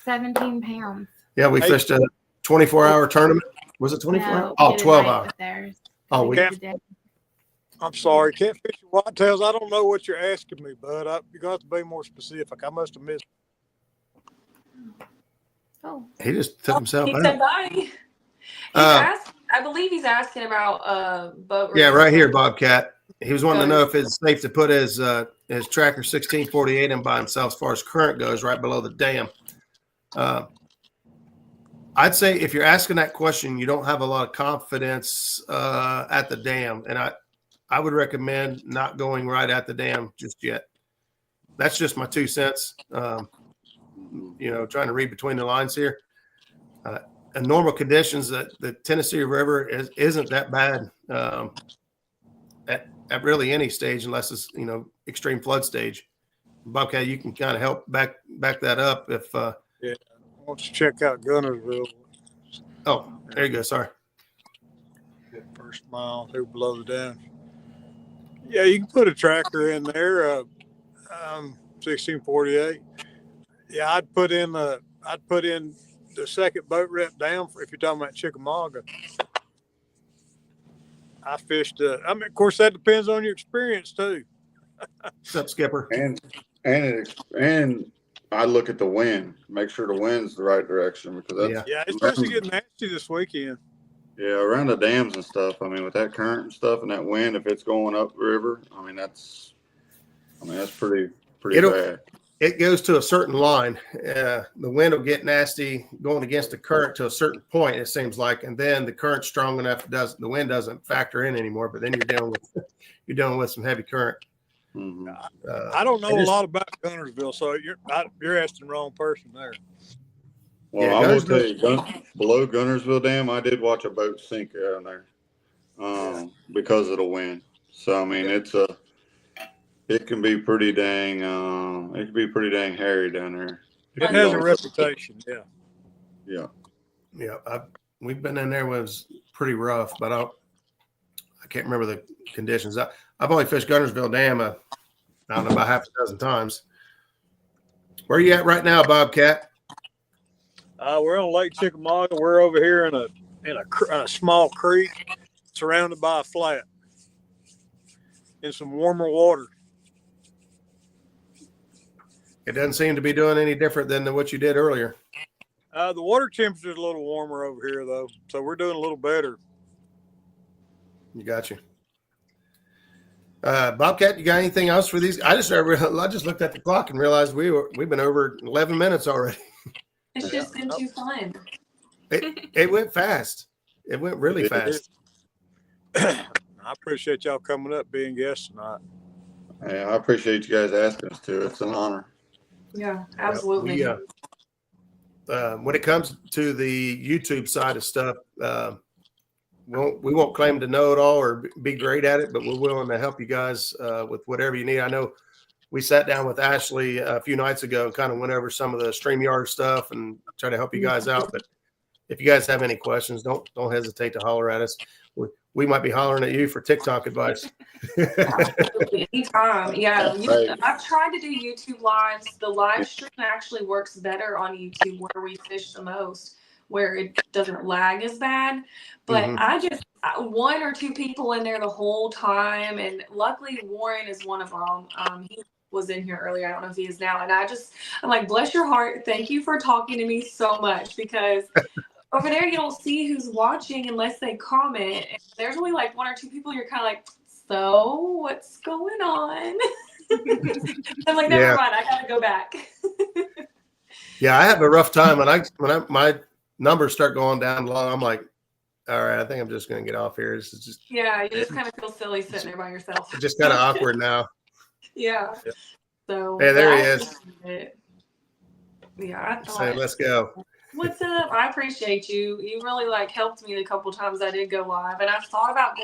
[SPEAKER 6] 17 pounds.
[SPEAKER 2] Yeah, we fished a 24-hour tournament. Was it 24 hours? Oh, 12 hours.
[SPEAKER 5] I'm sorry, catfish and whitetails. I don't know what you're asking me, bud. You got to be more specific. I must have missed.
[SPEAKER 6] Oh,
[SPEAKER 2] he just took himself
[SPEAKER 3] he
[SPEAKER 2] out.
[SPEAKER 3] said bye. I believe he's asking about boat.
[SPEAKER 2] Yeah, right here, Bobcat. He was wanting to know if it's safe to put his tracker 1648 in by himself as far as current goes, right below the dam. I'd say if you're asking that question, you don't have a lot of confidence at the dam, and I would recommend not going right at the dam just yet. That's just my 2 cents. Trying to read between the lines here. In normal conditions, the Tennessee River isn't that bad. At really any stage, unless it's extreme flood stage. Bobcat, you can kind of help back that up if.
[SPEAKER 5] Yeah, I want to check out Gunnersville.
[SPEAKER 2] Oh, there you go. Sorry.
[SPEAKER 5] First mile through below the dam. Yeah, you can put a tracker in there. 1648. Yeah, I'd put in the second boat rep down, if you're talking about Chickamauga, I fished. I mean, of course, that depends on your experience too.
[SPEAKER 2] What's up, Skipper?
[SPEAKER 4] And I look at the wind, make sure the wind's the right direction, because that's
[SPEAKER 5] it's supposed to get nasty this weekend.
[SPEAKER 4] Yeah, around the dams and stuff. I mean, with that current and stuff and that wind, if it's going up river, that's pretty bad.
[SPEAKER 2] It goes to a certain line. The wind will get nasty going against the current to a certain point, it seems like, and then the current's strong enough the wind doesn't factor in anymore. But then you're dealing with some heavy current.
[SPEAKER 4] Mm-hmm.
[SPEAKER 5] I don't know a lot about Gunnersville, so you're asking the wrong person there.
[SPEAKER 4] Well, I will tell you, below Gunnersville Dam, I did watch a boat sink down there because of the wind. So I mean, it can be pretty dang hairy down there.
[SPEAKER 5] It has a reputation,
[SPEAKER 4] yeah.
[SPEAKER 2] We've been in there when it was pretty rough, but I can't remember the conditions. I've only fished Gunnersville Dam, I don't know, about half a dozen times. Where are you at right now, Bobcat?
[SPEAKER 5] We're on Lake Chickamauga. We're over here in a small creek, surrounded by a flat, in some warmer water.
[SPEAKER 2] It doesn't seem to be doing any different than what you did earlier.
[SPEAKER 5] The water temperature is a little warmer over here, though, so we're doing a little better.
[SPEAKER 2] You got you. Bobcat, you got anything else for these? I just looked at the clock and realized we've been over 11 minutes already.
[SPEAKER 3] It's just been too fun.
[SPEAKER 2] It went fast. It went really fast.
[SPEAKER 5] I appreciate y'all coming up, being guests tonight.
[SPEAKER 4] Hey, I appreciate you guys asking us to. It's an honor.
[SPEAKER 3] Yeah, absolutely.
[SPEAKER 2] When it comes to the YouTube side of stuff, we won't claim to know it all or be great at it, but we're willing to help you guys with whatever you need. I know we sat down with Ashley a few nights ago and kind of went over some of the StreamYard stuff and try to help you guys out. But if you guys have any questions, don't hesitate to holler at us. We might be hollering at you for TikTok advice.
[SPEAKER 3] Absolutely. Anytime. Yeah. I've tried to do YouTube lives. The live stream actually works better on YouTube where we fish the most, where it doesn't lag as bad. But I just one or two people in there the whole time. And luckily Warren is one of them. He was in here earlier. I don't know if he is now. And I'm like, bless your heart. Thank you for talking to me so much, because over there you don't see who's watching unless they comment. And there's only like one or two people. You're kind of like, so what's going on? I'm like, never mind. I gotta go back.
[SPEAKER 2] Yeah, I have a rough time when my numbers start going down low. I'm like, all right, I think I'm just gonna get off here. This is just
[SPEAKER 3] you just kind of feel silly sitting there by yourself.
[SPEAKER 2] It's just kind of awkward now.
[SPEAKER 3] Yeah. So
[SPEAKER 2] hey, there he is.
[SPEAKER 3] Yeah, I thought,
[SPEAKER 2] say, let's go.
[SPEAKER 3] What's up? I appreciate you. You really helped me the couple times I did go live, and I've thought about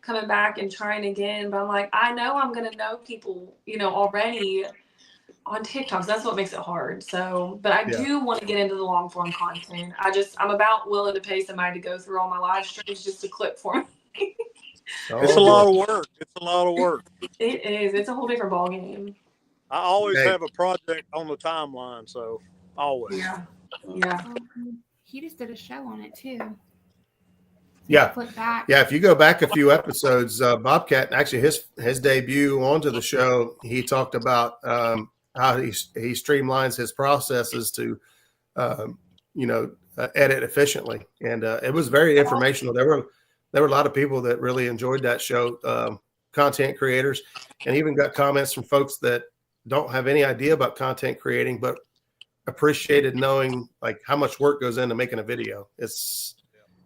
[SPEAKER 3] coming back and trying again. But I'm like, I know I'm gonna know people, already on TikTok. So that's what makes it hard. So, but I do want to get into the long form content. I'm about willing to pay somebody to go through all my live streams just to clip for me.
[SPEAKER 5] It's a lot of work.
[SPEAKER 3] It is. It's a whole different ball game.
[SPEAKER 5] I always have a project on the timeline, so always.
[SPEAKER 3] Yeah.
[SPEAKER 6] He just did a show on it too.
[SPEAKER 2] Yeah.
[SPEAKER 6] Flip back.
[SPEAKER 2] Yeah. If you go back a few episodes, Bobcat, actually his debut onto the show, he talked about how he streamlines his processes to, edit efficiently. And it was very informational. There were a lot of people that really enjoyed that show, content creators, and even got comments from folks that don't have any idea about content creating, but appreciated knowing how much work goes into making a video. It's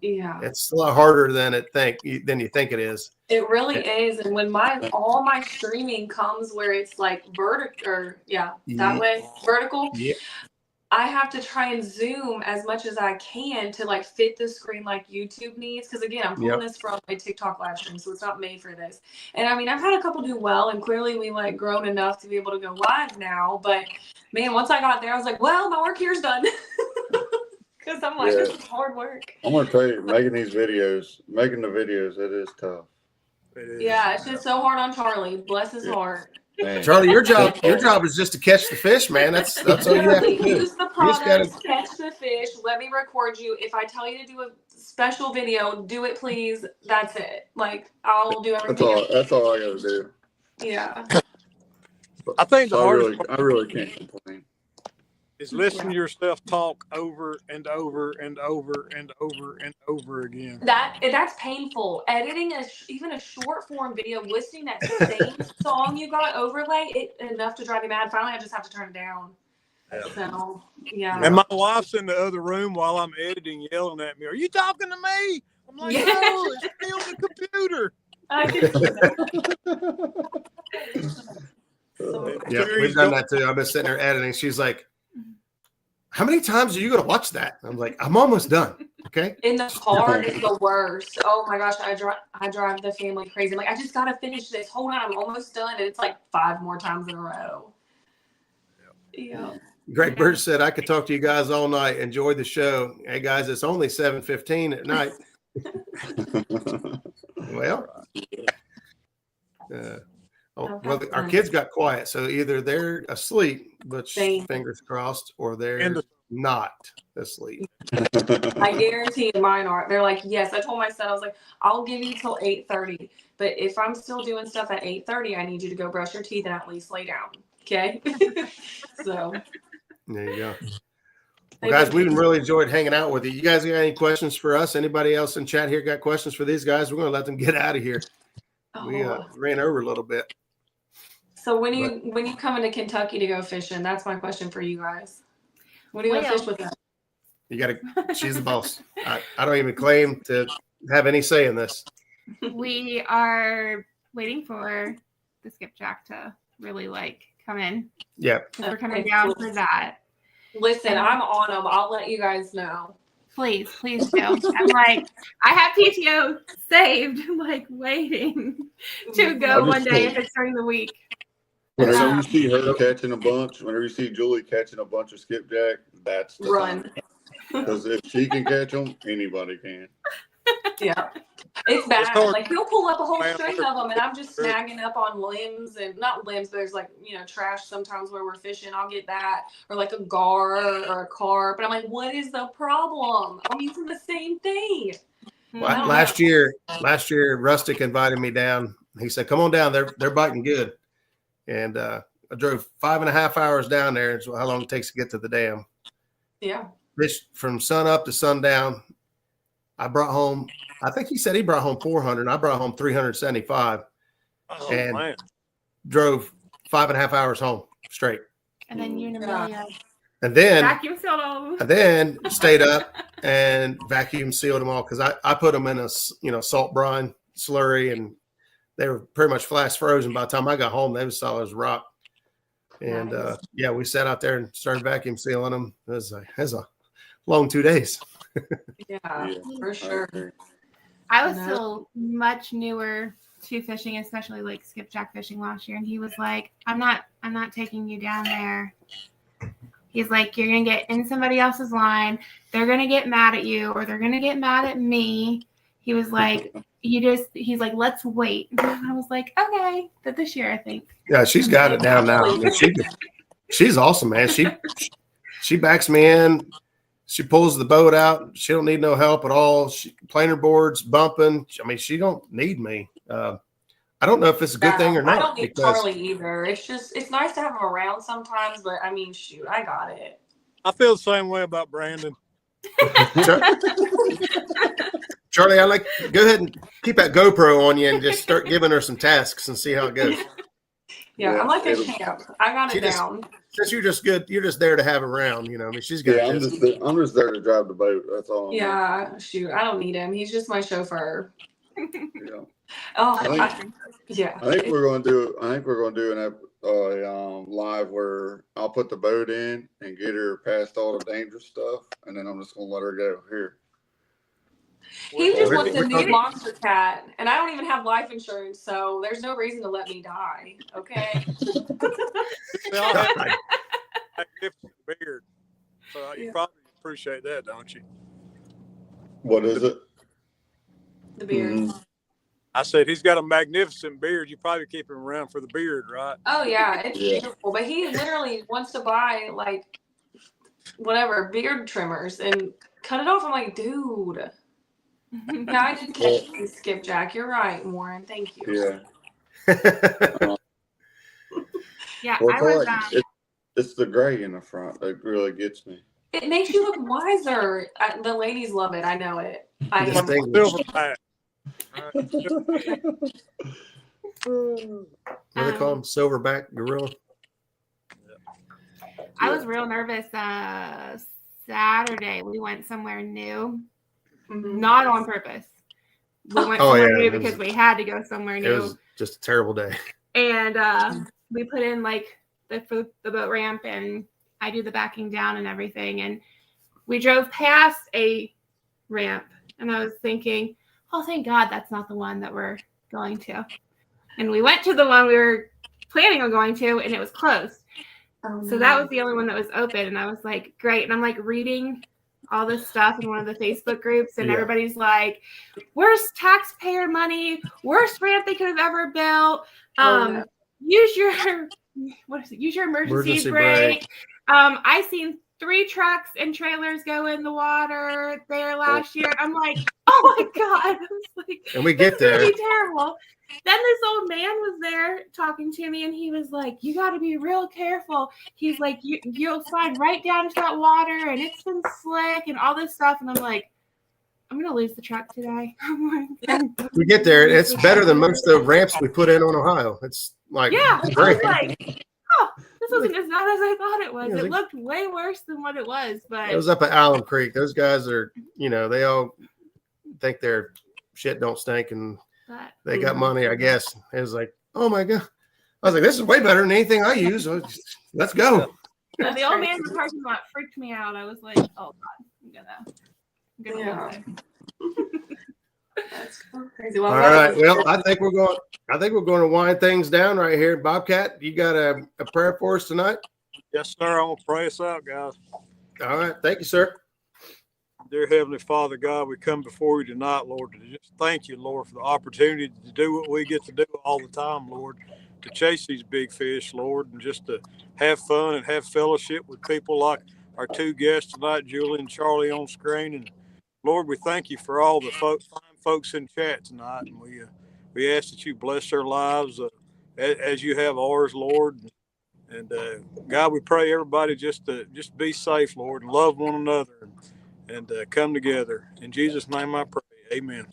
[SPEAKER 2] a lot harder than you think it is.
[SPEAKER 3] It really is. And when all my streaming comes where it's vertical, that way vertical. Yeah. I have to try and zoom as much as I can to fit the screen like YouTube needs. Because again, I'm pulling this from a TikTok live stream, so it's not made for this. And I mean, I've had a couple do well, and clearly we grown enough to be able to go live now. But man, once I got there, I was like, well, my work here's done. Because I'm like, this is hard work.
[SPEAKER 4] I'm gonna tell you, making the videos, it is tough.
[SPEAKER 3] It is. Yeah, it's just so hard on Charlie. Bless his heart.
[SPEAKER 4] Man.
[SPEAKER 2] Charlie, your job is just to catch the fish, man. That's all you have to do.
[SPEAKER 3] Use the
[SPEAKER 2] You just
[SPEAKER 3] products,
[SPEAKER 2] gotta-
[SPEAKER 3] catch the fish. Let me record you. If I tell you to do a special video, do it, please. That's it. Like, I'll do everything.
[SPEAKER 4] That's all I gotta do.
[SPEAKER 3] Yeah.
[SPEAKER 5] I think the
[SPEAKER 4] So
[SPEAKER 5] hardest
[SPEAKER 4] I really can't complain.
[SPEAKER 5] is listen to yourself talk over and over and over and over and over again.
[SPEAKER 3] That's painful. Editing even a short form video, listening that same song you got overlay, it enough to drive me mad. Finally, I just have to turn it down.
[SPEAKER 5] Yeah.
[SPEAKER 3] So yeah.
[SPEAKER 5] And my wife's in the other room while I'm editing, yelling at me, "Are you talking to me?" I'm like,
[SPEAKER 3] Yeah.
[SPEAKER 5] "No, it's me on the computer."
[SPEAKER 3] I can see that.
[SPEAKER 2] Yeah, we've done that too. I've been sitting there editing. She's like, "How many times are you going to watch that?" I'm like, "I'm almost done." Okay.
[SPEAKER 3] In the car, it's the worst. Oh my gosh, I drive the family crazy. I'm like, I just gotta finish this. Hold on, I'm almost done. And it's like 5 more times in a row. Yeah.
[SPEAKER 2] Greg Birch said, "I could talk to you guys all night. Enjoy the show." Hey guys, it's only 7:15 at night. Well, well, our kids got quiet, so either they're asleep, but fingers crossed, or they're not asleep.
[SPEAKER 3] I guarantee mine are. They're like, yes. I told my son, I was like, I'll give you till 8:30, but if I'm still doing stuff at 8:30, I need you to go brush your teeth and at least lay down. Okay. So
[SPEAKER 2] there you go. Well, guys, we've really enjoyed hanging out with you. You guys got any questions for us? Anybody else in chat here got questions for these guys? We're going to let them get out of here. We ran over a little bit.
[SPEAKER 3] So when you come into Kentucky to go fishing, that's my question for you guys. When do you go fish with them?
[SPEAKER 2] You got to. She's the boss. I don't even claim to have any say in this.
[SPEAKER 6] We are waiting for the skipjack to really come in.
[SPEAKER 2] Yeah.
[SPEAKER 6] We're coming down for that.
[SPEAKER 3] Listen, I'm on them. I'll let you guys know.
[SPEAKER 6] Please do. I'm like, I have PTO saved. I'm like waiting to go one day if it's during the week.
[SPEAKER 4] Whenever you see her catching a bunch, whenever you see Julie catching a bunch of skipjack, that's the
[SPEAKER 3] run.
[SPEAKER 4] Because if she can catch them, anybody can.
[SPEAKER 3] Yeah. It's bad. Like, he'll pull up a whole string of them, and I'm just snagging up on limbs, and not limbs, but there's trash sometimes where we're fishing. I'll get that, or like a gar or a carp. But I'm like, what is the problem? I'm using the same thing.
[SPEAKER 2] Well, last year, Rustic invited me down. He said, "Come on down. They're biting good." And I drove 5.5 hours down there. It's how long it takes to get to the dam.
[SPEAKER 3] Yeah.
[SPEAKER 2] Fished from sun up to sundown. I brought home, I think he said he brought home 400. I brought home 375 and drove 5.5 hours home straight.
[SPEAKER 6] And then you and Amelia.
[SPEAKER 2] And then
[SPEAKER 6] Vacuum sealed all of them.
[SPEAKER 2] And then stayed up and vacuum sealed them all because I put them in a salt brine slurry, and they were pretty much flash frozen. By the time I got home, they were solid as rock. And
[SPEAKER 3] nice.
[SPEAKER 2] We sat out there and started vacuum sealing them. It was a long 2 days.
[SPEAKER 3] Yeah, for sure.
[SPEAKER 6] I was still much newer to fishing, especially like skipjack fishing last year, and he was like, I'm not taking you down there. He's like, you're gonna get in somebody else's line, they're gonna get mad at you, or they're gonna get mad at me. He was like, he's like, let's wait. And I was like, okay. But this year, I think.
[SPEAKER 2] Yeah, she's got it down now. I mean, she's awesome, man. She backs me in. She pulls the boat out. She don't need no help at all. Planer boards bumping. I mean, she don't need me. I don't know if it's a good thing or not.
[SPEAKER 3] I don't need Charlie either. It's nice to have him around sometimes, but I mean, shoot, I got it.
[SPEAKER 5] I feel the same way about Brandon.
[SPEAKER 2] Charlie, go ahead and keep that GoPro on you and just start giving her some tasks and see how it goes.
[SPEAKER 3] Yeah, I'm like a champ. I got it down.
[SPEAKER 2] Since you're just good, you're just there to have around. I mean, she's good.
[SPEAKER 4] Yeah, I'm just there to drive the boat. That's all.
[SPEAKER 3] Shoot, I don't need him. He's just my chauffeur.
[SPEAKER 4] Yeah.
[SPEAKER 3] I
[SPEAKER 4] think we're going to do a live where I'll put the boat in and get her past all the dangerous stuff, and then I'm just going to let her go here.
[SPEAKER 3] He just wants a new monster cat, and I don't even have life insurance, so there's no reason to let me die. Okay.
[SPEAKER 5] I gift you the beard, so you probably appreciate that, don't you?
[SPEAKER 4] What is it?
[SPEAKER 3] The beard.
[SPEAKER 5] I said, he's got a magnificent beard. You probably keep him around for the beard, right?
[SPEAKER 3] Oh yeah, it's beautiful. But he literally wants to buy like whatever beard trimmers and cut it off. I'm like, dude. Yeah, I did catch you, Skipjack. You're right, Warren. Thank you.
[SPEAKER 4] Yeah.
[SPEAKER 6] Yeah,
[SPEAKER 4] Well,
[SPEAKER 6] I was.
[SPEAKER 4] it's the gray in the front that really gets me.
[SPEAKER 3] It makes you look wiser. The ladies love it. I know it.
[SPEAKER 5] Silverback.
[SPEAKER 2] What do they call them? Silverback gorilla.
[SPEAKER 6] I was real nervous. Saturday we went somewhere new, not on purpose. We went somewhere new because we had to go somewhere new.
[SPEAKER 2] It was just a terrible day.
[SPEAKER 6] And we put in like for the boat ramp, and I do the backing down and everything. And we drove past a ramp, and I was thinking, oh, thank God that's not the one that we're going to. And we went to the one we were planning on going to, and it was closed. So that was the only one that was open. And I was like, great. And I'm like reading all this stuff in one of the Facebook groups, and everybody's like, worst taxpayer money, worst ramp they could have ever built. Use your emergency brake. I seen 3 trucks and trailers go in the water there last year. I'm like, oh my God. I was like,
[SPEAKER 2] and we get there.
[SPEAKER 6] It's terrible. Then this old man was there talking to me, and he was like, you got to be real careful. He's like, you'll slide right down into that water, and it's been slick and all this stuff. And I'm like, I'm going to lose the truck today.
[SPEAKER 2] We get there. It's better than most of the ramps we put in on Ohio. It's like, great.
[SPEAKER 6] I was like, oh, this wasn't as bad as I thought it was. It looked way worse than what it was. But
[SPEAKER 2] it was up at Allen Creek. Those guys are, they all think their shit don't stink, and they got money, I guess. It was like, oh my God. I was like, this is way better than anything I use. Let's go.
[SPEAKER 6] The old man in the parking lot freaked me out. I was like, oh God, I'm gonna lose it.
[SPEAKER 3] That's crazy. Well,
[SPEAKER 2] all right. Well, I think we're going to wind things down right here. Bobcat, you got a prayer for us tonight?
[SPEAKER 5] Yes, sir. I'm gonna pray us out, guys.
[SPEAKER 2] All right. Thank you, sir.
[SPEAKER 5] Dear Heavenly Father, God, we come before you tonight, Lord, to just thank you, Lord, for the opportunity to do what we get to do all the time, Lord, to chase these big fish, Lord, and just to have fun and have fellowship with people like our 2 guests tonight, Julie and Charlie on screen. And Lord, we thank you for all the fine folks in chat tonight, and we ask that you bless their lives as you have ours, Lord. And God, we pray everybody just be safe, Lord, and love one another. And come together. In Jesus' name I pray. Amen.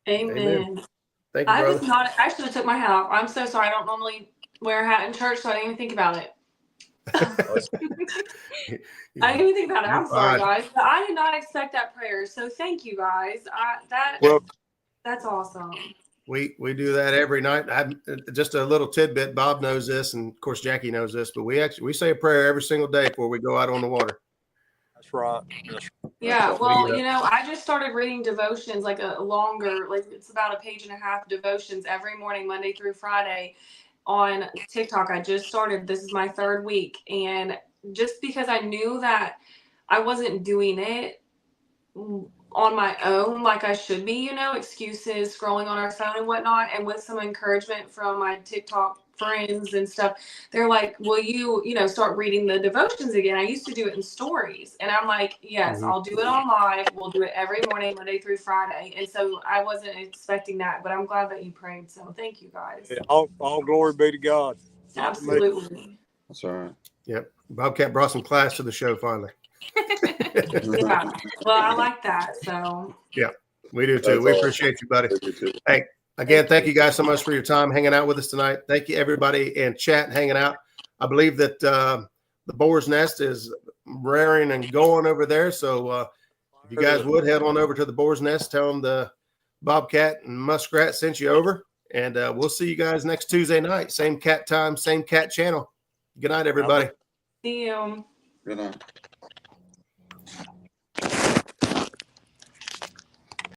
[SPEAKER 3] Amen.
[SPEAKER 2] Thank you, brother.
[SPEAKER 3] I should have took my hat off. I'm so sorry. I don't normally wear a hat in church, so I didn't even think about it. I didn't even think about it. I'm sorry, guys. But I did not expect that prayer. So thank you, guys. That's awesome.
[SPEAKER 2] We do that every night. Just a little tidbit. Bob knows this, and of course Jackie knows this, but we say a prayer every single day before we go out on the water.
[SPEAKER 5] That's right.
[SPEAKER 3] Yeah, well, I just started reading devotions, like a longer, like it's about a page and a half devotions every morning, Monday through Friday on TikTok. I just started, this is my 3rd week. And just because I knew that I wasn't doing it on my own like I should be, excuses, scrolling on our phone and whatnot, and with some encouragement from my TikTok friends and stuff, they're like, will you start reading the devotions again? I used to do it in stories, and I'm like, yes, I'll do it on live. We'll do it every morning, Monday through Friday. And so I wasn't expecting that, but I'm glad that you prayed, so thank you guys.
[SPEAKER 5] Yeah, all glory be to God.
[SPEAKER 3] Absolutely.
[SPEAKER 4] That's all right.
[SPEAKER 2] Yep. Bobcat brought some class to the show finally.
[SPEAKER 3] Yeah, well, I like that, so
[SPEAKER 2] yeah, we do too. We appreciate you, buddy. Hey, again, thank you guys so much for your time hanging out with us tonight. Thank you, everybody in chat hanging out. I believe that the Boar's Nest is raring and going over there. So if you guys would head on over to the Boar's Nest, tell them the Bobcat and Muskrat sent you over. And we'll see you guys next Tuesday night. Same cat time, same cat channel. Good night, everybody.
[SPEAKER 3] see you.
[SPEAKER 4] Good night.